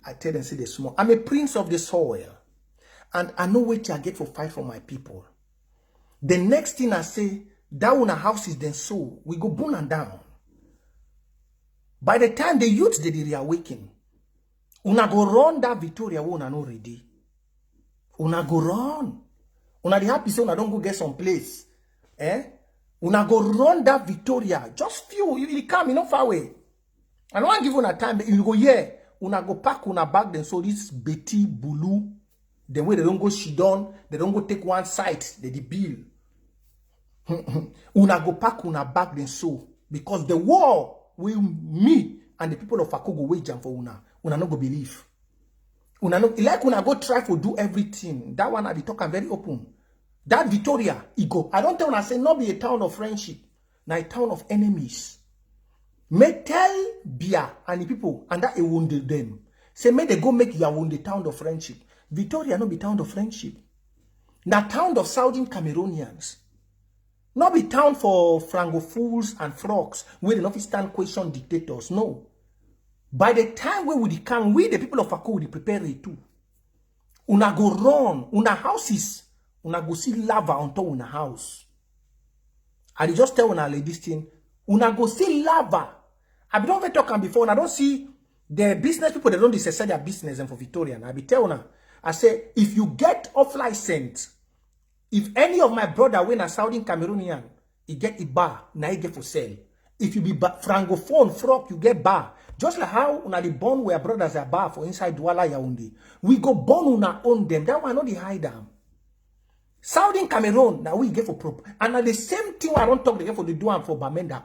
I tell them, say they small. I'm a prince of the soil. And I know what I get for fight for my people. The next thing I say, that one house is then so. We go burn and down. By the time the youth they reawaken, una go run that Victoria una no ready. Una go run. Una the happy say una don't go get some place. Una go run that Victoria. Just few. You come, you know, far away. I don't want to give una time. You go, yeah. Una go pack una bag then so this Betty Bulu. The way they don't go Shidon, they don't go take one side, they the bill. Una go pack una bag then so. Because the war will me and the people of Ako go wage for una. Una no go believe. Una no, like una go try to do everything. That one I be talking very open. That Victoria, he go. I don't tell una say not be a town of friendship. Now a town of enemies. May tell Bia and the people and that it wounded them. Say may they go make your wound the town of friendship. Victoria no be town of friendship. Now town of Southern Cameroonians. Not be town for Francophones and frogs where they not stand question dictators. No. By the time we would come, we the people of Ako would prepare it too. Una go run. Una houses. Una go see lava on top una house. I just tell una ladies thing. Una go see lava. I be don't ever talk before. Una don't see the business people. They don't decide their business and for Victoria. I be tell una. I say if you get off license. If any of my brother when a Southern Cameroonian, he get a bar, now he get for sale. If you be francophone, frog, you get bar. Just like how una the born where brothers are bar for inside Douala Yaoundé. We go born una own them. That one not the hide them. Southern Cameroon, now we get for prop. And now the same thing I don't talk they get for the Douane for Bamenda.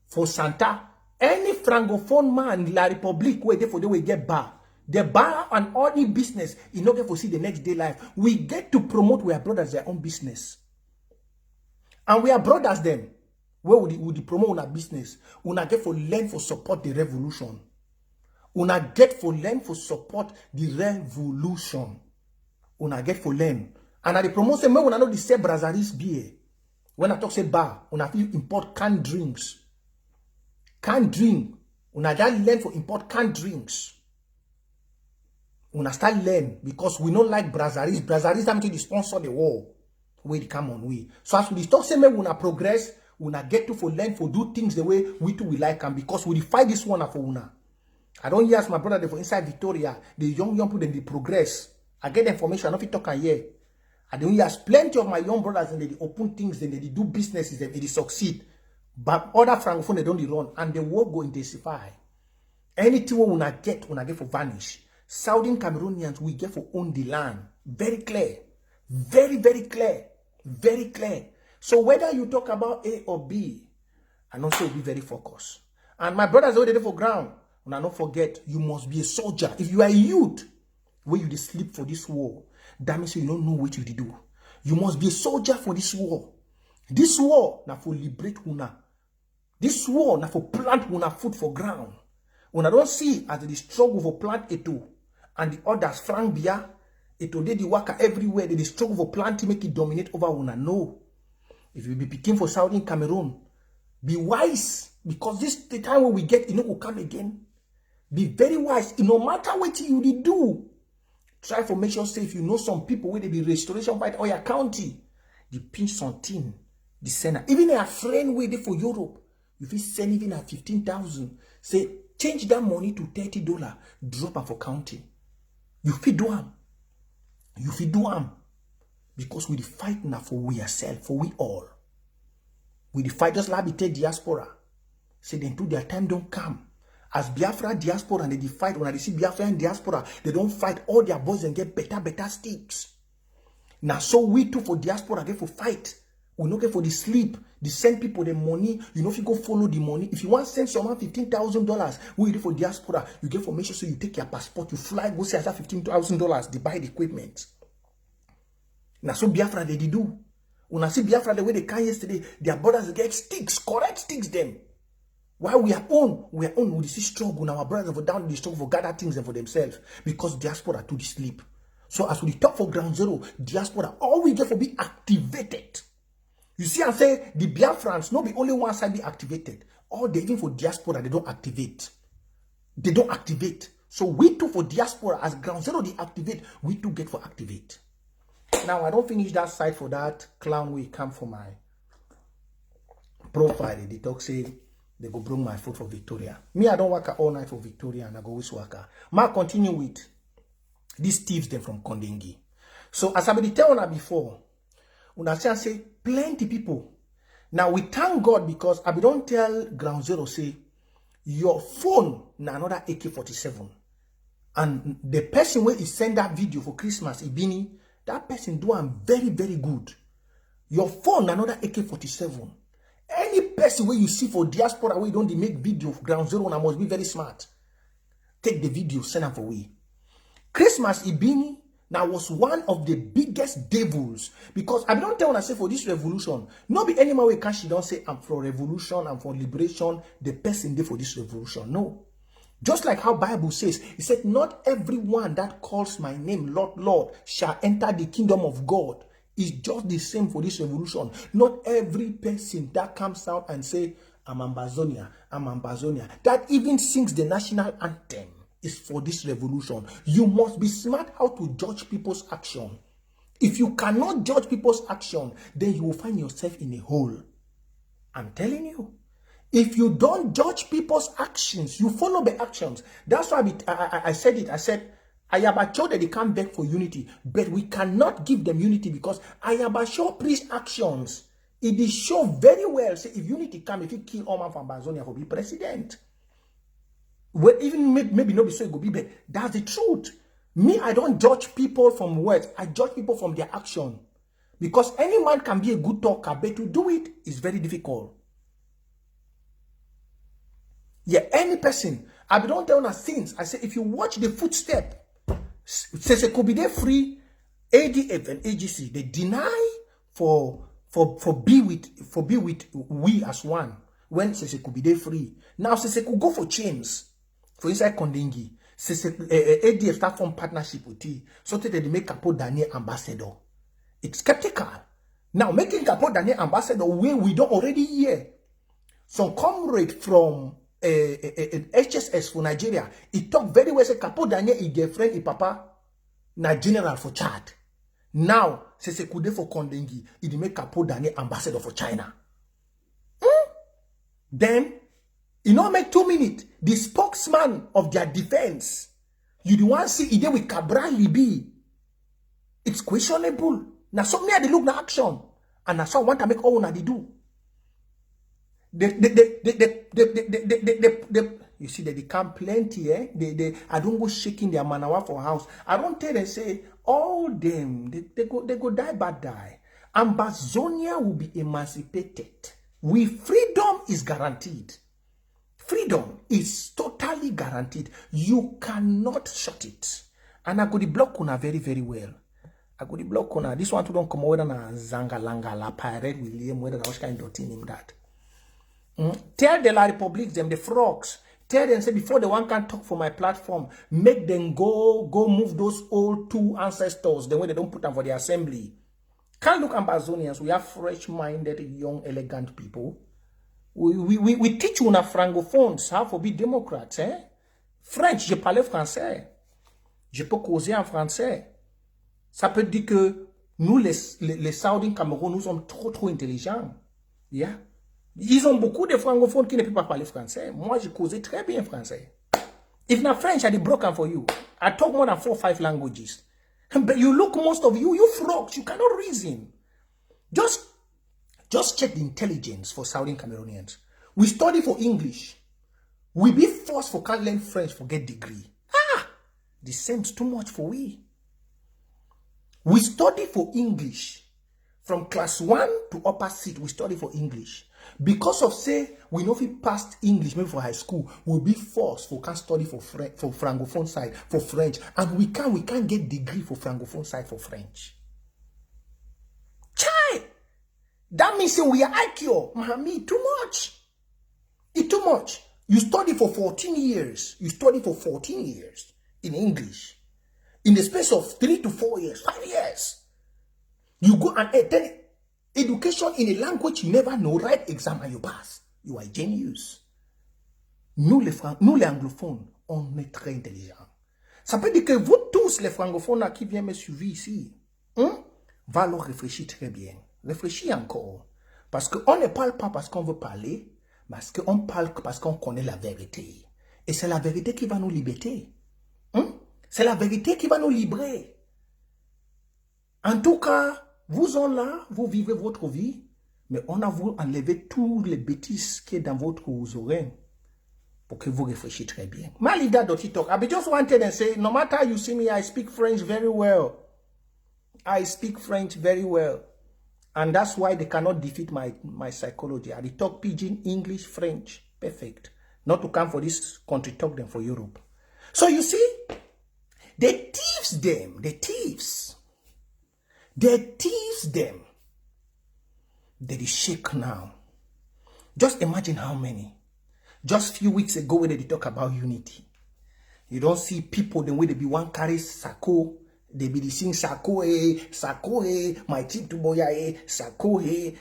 For Santa. Any francophone man in La Republique where they for the way get bar. The bar and all the business, you not get to see the next day life. We get to promote our brothers their own business. And we are brothers them. Where would you promote our business? Una get for learn for support the revolution. Una get for learn for support the revolution. Una get for learn. And at the promotion, when I know the say Brazaris beer. When I talk say bar, una feel import canned drinks. Canned drink. Una just learn for import canned drinks. Una start learn because we don't like Brazaris. Brazaris am to sponsor the war. Where they come on we. So as we talk say me una progress, una get to for learn for do things the way we too we like them because we fight this one for una. I don't hear as my brother they for inside Victoria, the young people then they progress. I get the information, I don't fit talk here. I don't hear as plenty of my young brothers and they open things, then they do businesses, and they succeed. But other francophone they don't run and the war go intensify. Anything we una get for vanish. Southern Cameroonians, we get for own the land. Very clear. Very, very clear. Very clear. So whether you talk about A or B, and also be very focused. And my brothers already for ground. And I don't forget, you must be a soldier. If you are a youth, where you sleep for this war, that means you don't know what you do. You must be a soldier for this war. This war, now for liberate una. This war, now for plant una food for ground. When I don't see as the struggle for plant eto. And the others, Frank Bia, it today the worker everywhere, they struggle for planting, make it dominate over una. No. If you be picking for Southern Cameroon, be wise. Because this the time when we get, you know, will come again. Be very wise. No matter what you do, try for make sure say if you know some people where they be restoration fight or your county, the pinch something, the sender. Even a friend where they for Europe, if you send even at 15,000, say change that money to $30, drop her for county. You fit do am. You fit do am. Because we the fight now for we ourselves, for we all. We the fight just like the diaspora. Say then to their time don't come. As Biafra diaspora and they fight when I see Biafra and diaspora, they don't fight all their boys and get better sticks. Now, so we too for diaspora get for fight. We no get for the sleep. They send people the money. You know, if you go follow the money, if you want to send someone $15,000, we do for diaspora. You get formation, so you take your passport, you fly, go say that $15,000. They buy the equipment. Now, so Biafra they do. When I see Biafra the way they can yesterday, their brothers get sticks, correct sticks them. While we are on with this struggle. Now our brothers for down the struggle for gather things and for themselves because diaspora to the sleep. So as we talk for ground zero, diaspora, all we get for be activated. You see, I say the Biafrans, not the only one side be activated. All they even for diaspora, they don't activate. They don't activate. So we too for diaspora, as ground zero they activate, we too get for activate. Now I don't finish that side for that clown will come for my profile. They talk say they go bring my food for Victoria. Me, I don't work all night for Victoria and I go with worker. Ma continue with these thieves them from Kondengui. So as I been telling her before, when I say plenty people. Now we thank God because I don't tell ground zero say your phone na another AK-47. And the person where he send that video for Christmas, Ebini, that person doing very, very good. Your phone another AK-47. Any person where you see for diaspora where you don't make video of ground zero, and I must be very smart. Take the video, send them for we. Christmas Ebini now was one of the biggest devils because I don't tell when I say for this revolution, not be any man we can she don't say I'm for revolution, I'm for liberation, the person there for this revolution. No. Just like how Bible says, it said, not everyone that calls my name, Lord, Lord, shall enter the kingdom of God. It's just the same for this revolution. Not every person that comes out and say, I'm Ambazonia, I'm Ambazonia, that even sings the national anthem is for this revolution. You must be smart how to judge people's action. If you cannot judge people's action, then you will find yourself in a hole. I'm telling you. If you don't judge people's actions, you follow the actions. That's why I said it. I said, Ayabacho that they can't beg for unity, but we cannot give them unity because Ayabacho preach actions. It is show very well. Say if unity come, if you kill Oman from Bazonia for be president. Well, even maybe not be so it go be, but that's the truth. Me, I don't judge people from words. I judge people from their action. Because any man can be a good talker, but to do it is very difficult. Yeah, any person. I don't tell us things. I say, if you watch the footstep, says it could be there free, ADF and AGC, they deny for be with we as one. When says it could be there free. Now says it could go for chains. For inside Kondengui. Says ADF start from partnership with T. So they make Capo Daniel ambassador. It's skeptical. Now making Capo Daniel ambassador where we don't already hear. Some comrade from HSS for Nigeria, he talk very well. Say Capo Daniel, he girlfriend, he papa, na general for Chad. Now, say kude for Kondengui, he make Capo Daniel ambassador for China. Then, you know, make 2 minutes. The spokesman of their defense, you the one see ide with Cabral Libi. It's questionable. Now, some me they look na action, and now some want to make all they do. You see that they come plenty, eh? I don't go shaking their manawa for house. I don't tell them say all them they go die bad die. Ambazonia will be emancipated. Freedom is guaranteed. Freedom is totally guaranteed. You cannot shut it. And I go the block una very very well. I go the block una. This one to don't come whether na Zanga Langa La Pirate William whether I was kind of him that. Tell the La Republic them the frogs. Tell them say before the one can talk for my platform, make them go move those old 2 ancestors the way they don't put them for the assembly. Can't look Ambazonians. We have fresh-minded, young, elegant people. We teach you na francophones how to be Democrats. Eh? French, je parle français. Je peux causer en français. Ça peut dire que nous, les Saoudiens Cameroun, nous sommes trop intelligents. Yeah. Ils ont beaucoup de francophones qui ne peuvent pas parler français. Moi, je causais très bien français. If not French, I did broken for you. I talk more than 4 or 5 languages. But you look, most of you frogs, you cannot reason. Just check the intelligence for Southern Cameroonians. We study for English. We be forced for can't learn French for get degree. The same's too much for we. We study for English. From class 1 to upper seat, we study for English. Because of say, we know if we passed English, maybe for high school, we'll be forced for can study for Francophone side, for French. And we can't get degree for Francophone side for French. Chai! That means we are IQ. Mahami, too much. It's too much. You study for 14 years. You study for 14 years in English. In the space of 3 to 4 years, 5 years. You go and attend education in a language you never know, write exam and you pass. You are a genius. Nous les anglophones, on est très intelligents. Ça peut dire que vous tous les francophones qui viennent me suivre ici, va alors réfléchir très bien. Réfléchis encore. Parce qu'on ne parle pas parce qu'on veut parler, parce qu'on parle parce qu'on connaît la vérité. Et c'est la vérité qui va nous libérer. C'est la vérité qui va nous libérer. En tout cas, vous en là, vous vivez votre vie, mais on a voulu enlever toutes les bêtises qui sont dans votre oreille pour que vous réfléchissiez très bien. My leader don't talk. I just wanted to say, no matter how you see me, I speak French very well. I speak French very well. And that's why they cannot defeat my psychology. I talk pidgin, English, French. Perfect. Not to come for this country, talk them for Europe. So you see, they thieves them. They thieves them. They shake now. Just imagine how many. Just few weeks ago when they talk about unity. You don't see people the way they be one carry sako. They be sing sako my tip to boya sako They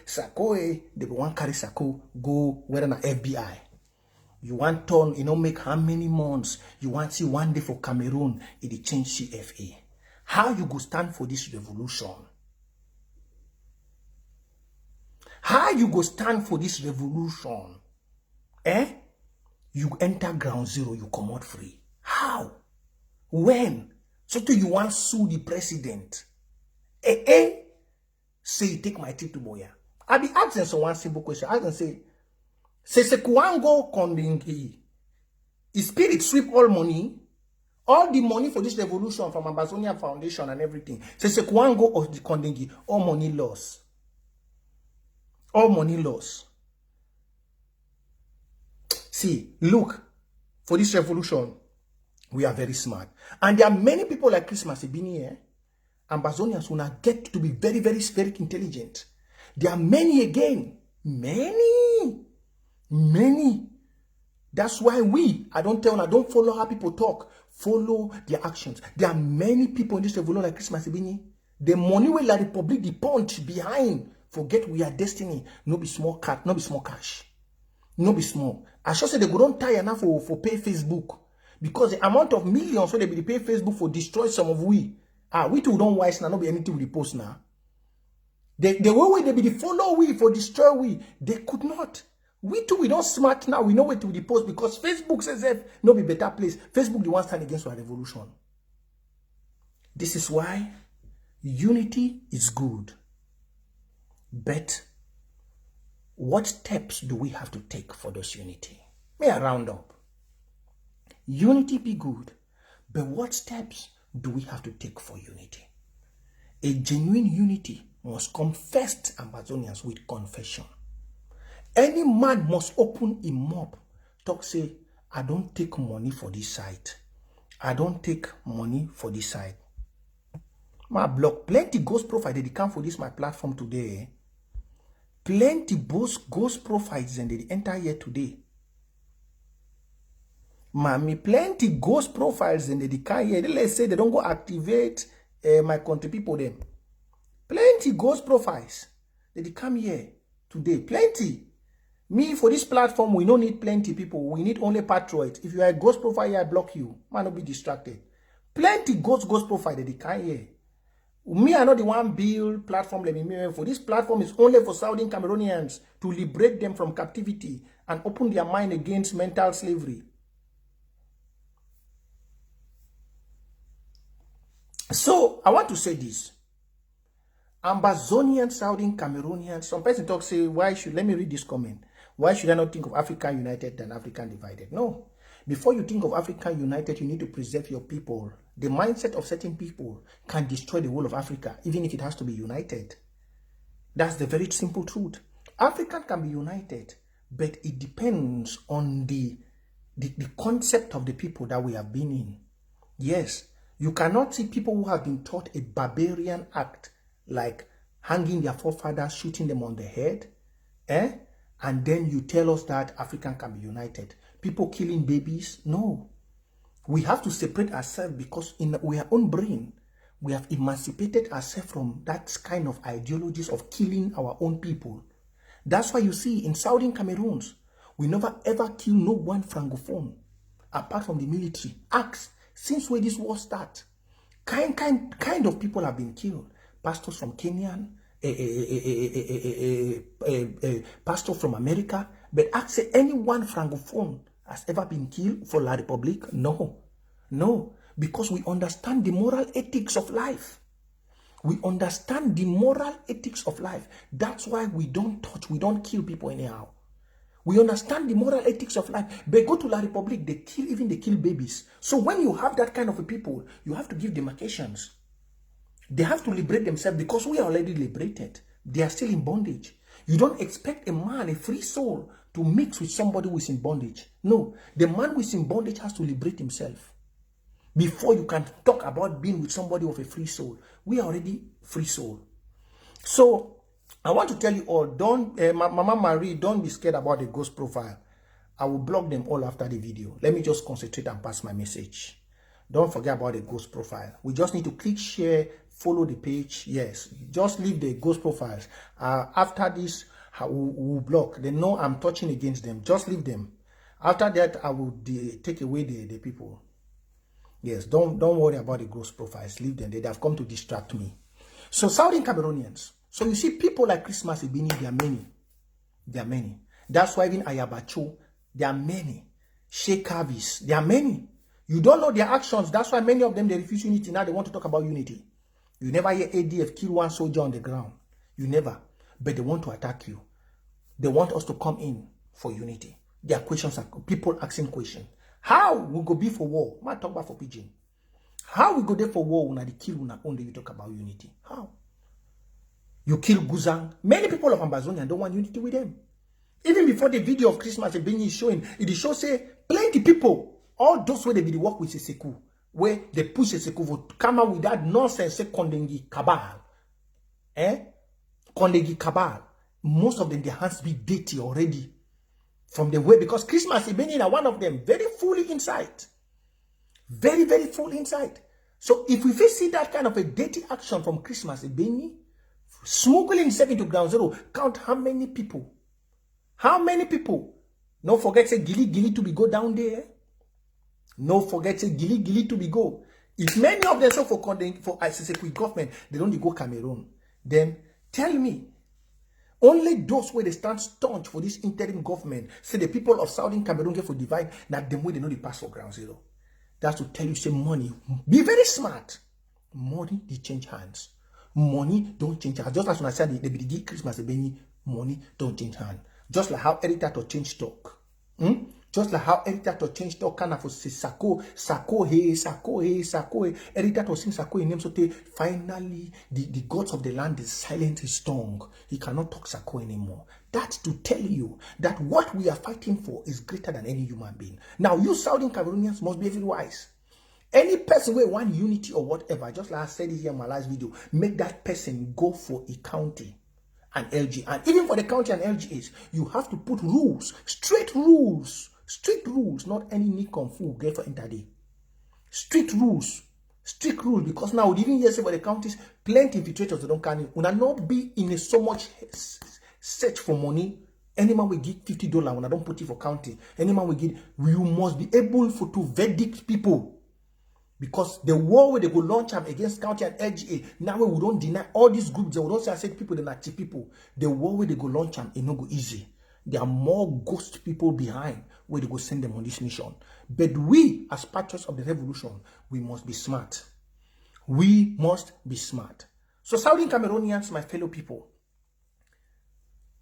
be one carry sako go whether na FBI. You want turn, make how many months. You want see one day for Cameroon, it change CFA. How you go stand for this revolution? How you go stand for this revolution? You enter ground zero, you come out free. How? When? So you want sue the president? Say take my tip to boya. I be asking so one simple question. I can say se kuango kondengui. Is spirit sweep all money? All the money for this revolution from Ambazonia Foundation and everything. Se kuango of the kondengui. All money loss. All money loss. See, look, for this revolution, we are very smart. And there are many people like Christmas Ebini, Ambazonians who now get to be very, very, very intelligent. There are many again. Many. That's why I don't follow how people talk. Follow their actions. There are many people in this revolution like Christmas Ebini. The money will la Republic, the punch behind. Forget we are destiny. No be small cat, no be small cash. No be small. I should say they go don't tie enough for pay Facebook. Because the amount of millions so they be pay Facebook for destroy some of we. We too don't wise now, not be anything with the post now. The way they be the follow we for destroy we, they could not. We too, we don't smart now, we know where to the post because Facebook says no be better place. Facebook the one stand against our revolution. This is why unity is good. But what steps do we have to take for this unity? May I round up? Unity be good, but what steps do we have to take for unity? A genuine unity must come first, Amazonians, with confession. Any man must open him mouth, talk say, I don't take money for this site. I don't take money for this site. My blog, plenty ghost profile they come for this my platform today. Plenty ghost profiles and they enter here today. Mommy, plenty ghost profiles and they come here. Let's say they don't go activate my country people them. Plenty ghost profiles. They come here today. Plenty. Me, for this platform, we don't need plenty people. We need only patriots. If you are a ghost profile, I block you. Man, don't be distracted. Plenty ghost profile that they come here. Me, I not the one build platform. Let me for this platform is only for Southern Cameroonians to liberate them from captivity and open their mind against mental slavery. So I want to say this. Ambazonian, Southern Cameroonians, some person talk say, let me read this comment. Why should I not think of Africa united than African divided? No. Before you think of Africa united, you need to preserve your people the mindset of certain people can destroy the whole of Africa, even if it has to be united. That's the very simple truth. Africa can be united, but it depends on the concept of the people that we have been in. Yes, you cannot see people who have been taught a barbarian act like hanging their forefathers, shooting them on the head, and then you tell us that Africa can be united. People killing babies, no. We have to separate ourselves because in our own brain, we have emancipated ourselves from that kind of ideologies of killing our own people. That's why you see in Southern Cameroons, we never ever kill no one Francophone apart from the military. Ask, since when this war start, kind of people have been killed. Pastors from Kenya, pastor from America, but ask anyone Francophone has ever been killed for La Republique? No, because we understand the moral ethics of life. We understand the moral ethics of life. That's why we don't touch, we don't kill people anyhow. We understand the moral ethics of life. But go to La Republique, they kill babies. So when you have that kind of a people, you have to give demarcations. They have to liberate themselves because we are already liberated. They are still in bondage. You don't expect a man, a free soul, to mix with somebody who is in bondage. No, the man who is in bondage has to liberate himself before you can talk about being with somebody of a free soul. We are already free soul. So I want to tell you all, don't, Mama Marie, don't be scared about the ghost profile. I will block them all after the video. Let me just concentrate and pass my message. Don't forget about the ghost profile. We just need to click share, follow the page. Yes, just leave the ghost profiles. After this, we'll block. They know I'm touching against them. Just leave them. After that, I will take away the people. Yes, don't worry about the ghost profiles. Leave them. They have come to distract me. So Southern Cameroonians. So you see people like Christmas Ebini, there are many. There are many. That's why even Ayabacho, there are many. Sheikh Avis, there are many. You don't know their actions. That's why many of them, they refuse unity. Now they want to talk about unity. You never hear ADF kill one soldier on the ground. You never. But they want to attack you. They want us to come in for unity. Their questions are people asking questions. How we go be for war? Man talk about for pigeon. How we go there for war when they kill when only you talk about unity? How? You kill Guzang. Many people of Ambazonia don't want unity with them. Even before the video of Christmas Ebini is showing, it shows say plenty people, all those where they be work with Seseku, where they push Seseku vote, come out with that nonsense, say kondengui cabal. Kondengui cabal. Most of them, their hands be dirty already. From the way, because Christmas Ebini are one of them, very fully inside. Very, very full inside. So if we see that kind of a dirty action from Christmas Ebini, smuggling himself into ground zero, count how many people. How many people? No forget say Gili to be go down there. No forget say Gili to be go. If many of them so for ICC government, they don't go Cameroon. Then tell me, only those where they stand staunch for this interim government, say the people of Southern Cameroon get for divide, that them way they know they pass for ground zero. That's to tell you, say money, be very smart. Money, they change hands. Money don't change hands. Just as when I said they be Christmas, money don't change hands. Just like how editor to change stock. Just like how editor to change stock kind of say Sako, editor to sing Sako in name so finally the gods of the land is silent his tongue. He cannot talk Sako anymore. That's to tell you that what we are fighting for is greater than any human being. Now you Southern Cameroonians must be very wise. Any person who want unity or whatever, just like I said it here in my last video, make that person go for a county and LG. And even for the county and LGAs, you have to put rules, strict rules, not any Nick Kung Fu get for interday. Strict rules, because now even here say for the counties, plenty infiltrators they don't can will not be in a so much search for money. Any man will give $50 when I don't put it for county. Any man will give, you must be able to verdict people. Because the war where they go launch them against county and LGA, now we don't deny all these groups, they will don't say I said people, they're not cheap people. The war where they go launch them, it not go easy. There are more ghost people behind where they go send them on this mission. But we, as patriots of the revolution, we must be smart. We must be smart. So Southern Cameroonians, my fellow people,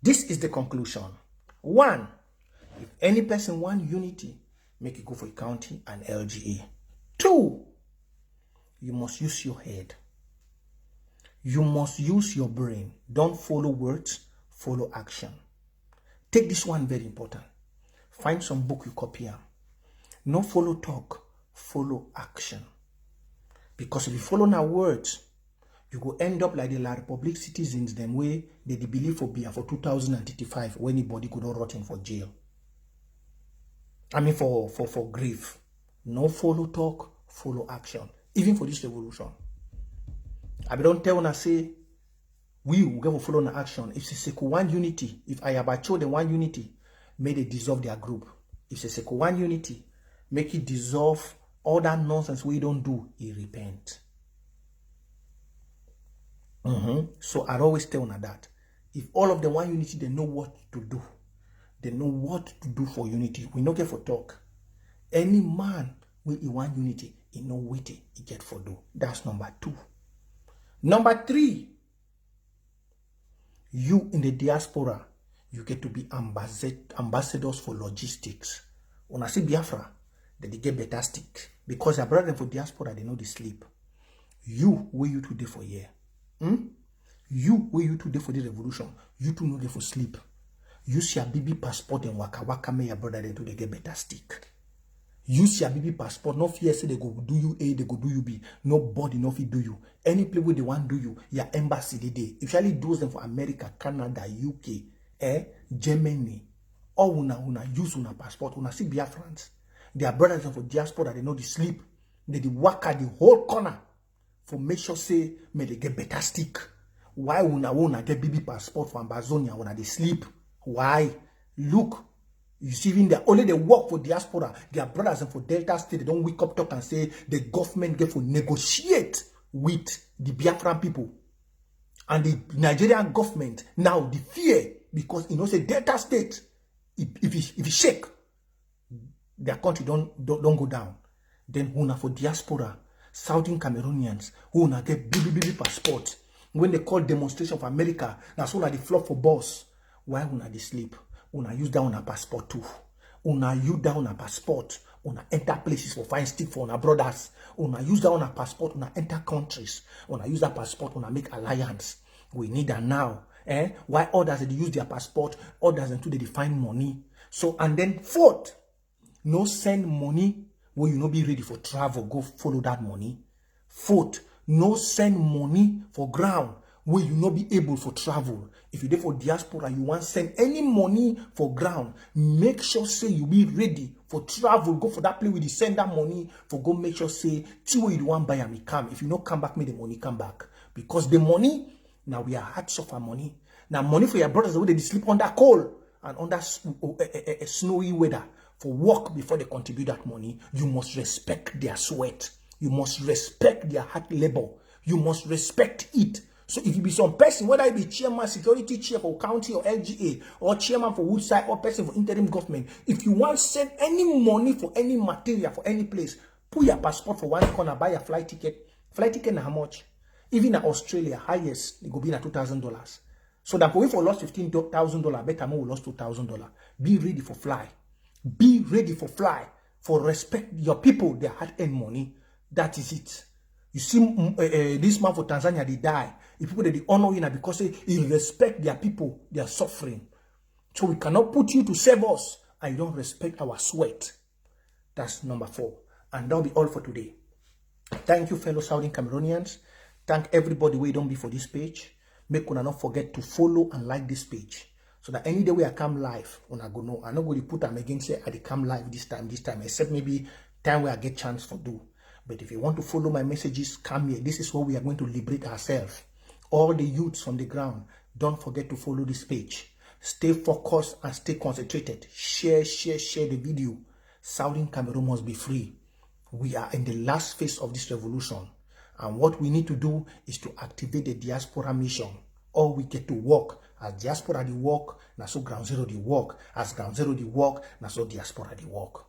this is the conclusion. 1, if any person want unity, make it go for a county and LGA. 2, you must use your head. You must use your brain. Don't follow words, follow action. Take this one, very important. Find some book you copy them. No follow talk, follow action. Because if you follow now words, you go end up like the La Republic citizens, them way they believe for beer for 2035 when anybody could not rot in for jail. I mean for grief. No follow talk, follow action. Even for this revolution. I don't tell when I say we will go follow the action. If it's one unity, if I have show the one unity, may they dissolve their group. If it's one unity, make it dissolve all that nonsense we don't do, he repent. So I always tell them that. If all of the one unity, they know what to do. They know what to do for unity. We no get for talk. Any man with one unity, he know what he get for do. That's number 2. Number 3, you in the diaspora, you get to be ambassadors for logistics. When I say Biafra, they get better stick. Because their brother for diaspora, they know they sleep. You, where you today for year? You, where you today for the revolution? You two know they for sleep. Use your BB passport and waka me your brother then to they get better stick. Use your BB passport. No fear say they go do you A, they go do you B. Nobody no fit do you. Any place where they want do you, your embassy they day. Usually do them for America, Canada, UK, Germany. All una use una passport. Una see Biafrans. Their brothers for diaspora, they know they sleep. They waka the whole corner for make sure say may they get better stick. Why una get BB passport for Amazonia when they sleep? Why? Look. You see, even only they work for diaspora, their brothers and for Delta State, they don't wake up talk and say the government get for negotiate with the Biafran people. And the Nigerian government now the fear because you know say Delta State, if it shake, their country don't go down. Then una for diaspora, Southern Cameroonians, who una get BB passport. When they call demonstration for America, that's all they flop for boss. Why una they sleep? Una use down a passport too. Una use down a passport. Una enter places for fine stick for una brothers. Una use down a passport. Una enter countries. Una use that passport. Una make alliance. We need that now. Why others they use their passport? Others until they define money. So and then 4th, no send money where you no be ready for travel. Go follow that money. 4th, no send money for ground where you not be able for travel. If you there for diaspora, you want send any money for ground, make sure say you be ready for travel. Go for that place where you send that money for go make sure say two way you want buy and come. If you not come back, make the money come back. Because the money, now we are hard suffer money. Now money for your brothers, the way they sleep under cold and under snowy weather for work before they contribute that money. You must respect their sweat. You must respect their hard labor. You must respect it. So if you be some person, whether it be chairman, security chair for county or LGA, or chairman for Woodside, or person for interim government, if you want to send any money for any material, for any place, put your passport for one corner, buy a flight ticket. Flight ticket na how much? Even in Australia, highest, it go be na $2,000. So that we for lost $15,000, better more we lost $2,000. Be ready for fly. Be ready for fly. For respect your people, their hard-earned money. That is it. You see, this man for Tanzania, they die. The people that they honor you now because they respect their people, their suffering. So we cannot put you to save us and you don't respect our sweat. That's number 4. And that'll be all for today. Thank you, fellow Southern Cameroonians. Thank everybody who don't be for this page. Make una not forget to follow and like this page. So that any day we I come live, una go know. I'm not going to put them again say I come live this time, except maybe time where I get chance for do. But if you want to follow my messages, come here. This is where we are going to liberate ourselves. All the youths on the ground, don't forget to follow this page. Stay focused and stay concentrated. Share the video. Southern Cameroon must be free. We are in the last phase of this revolution. And what we need to do is to activate the diaspora mission. Or we get to work. As diaspora they work, na so ground zero they work. As ground zero they work, na so diaspora they work.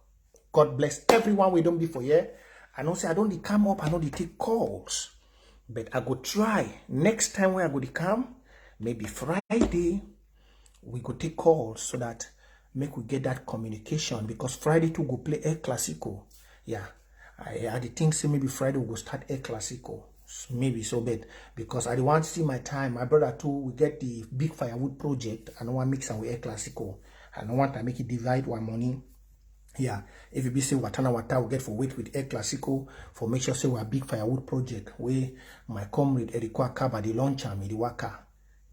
God bless everyone. We don't be for here. I know say I don't come up, I know they take calls. But I go try. Next time when I go to come, maybe Friday, we go take calls so that make we get that communication. Because Friday too go play El Clasico. Yeah. I think say maybe Friday we go start El Clasico. Maybe so bad because I don't want to see my time. My brother too, we get the big firewood project. I don't want to mix am with El Clasico. I don't want to make it divide one money. Yeah, if you be say Watana Wata, we get for wait with El Clasico for make sure say we a big firewood project where my comrade Eriko Akaba the launcher me the waka.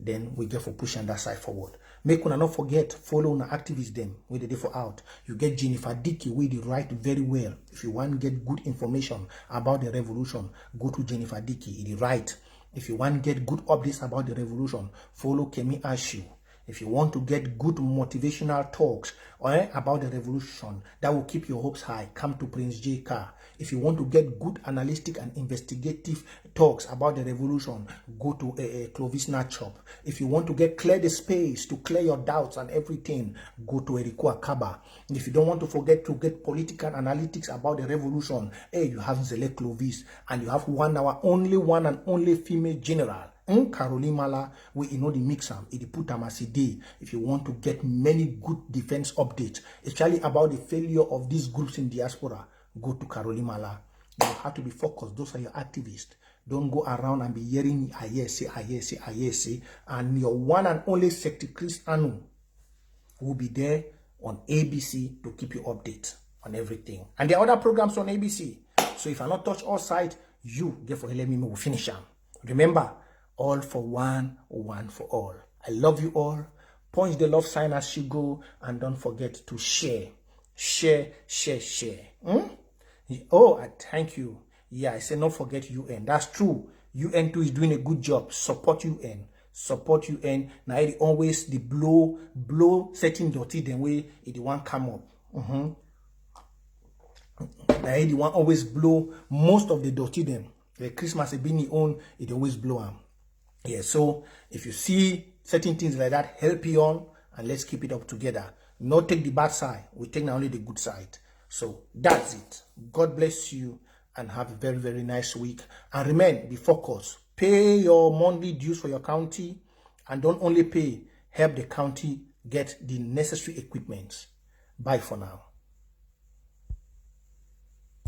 Then we get for pushing that side forward. Make una not forget, follow una activists them where they for out. You get Jennifer Dickey where they write very well. If you want to get good information about the revolution, go to Jennifer Dickey, they write. If you want to get good updates about the revolution, follow Kemi Ashu. If you want to get good motivational talks about the revolution that will keep your hopes high, come to Prince J. Car. If you want to get good analytic and investigative talks about the revolution, go to Clovis Natchop. If you want to clear the space to clear your doubts and everything, go to Eriko Akaba. If you don't want to forget to get political analytics about the revolution, you have Zele Clovis, and you have one and only female general. Caroline Mala, we know the mix am, it put am as a day. If you want to get many good defense updates, especially about the failure of these groups in diaspora, go to Caroline Mala. You have to be focused. Those are your activists. Don't go around and be hearing I hear say, and your one and only Secretary Chris Anu will be there on ABC to keep you update on everything. And there are other programs on ABC. So if I not touch all sides, you get for let me we'll finish them. Remember, all for one for all. I love you all. Punch the love sign as you go, and don't forget to share. Oh, I thank you. Yeah, I said not forget UN. That's true. UN too is doing a good job. Support UN. Now it always the blow setting dirty the way it won't come up. Now it won't always blow most of the dirty them. The Christmas Ebini own it always blow them. Yeah, so if you see certain things like that, help you on, and let's keep it up together. Not take the bad side, we take now only the good side. So that's it. God bless you and have a very, very nice week. And remain, be focused. Pay your monthly dues for your county, and don't only pay, help the county get the necessary equipment. Bye for now.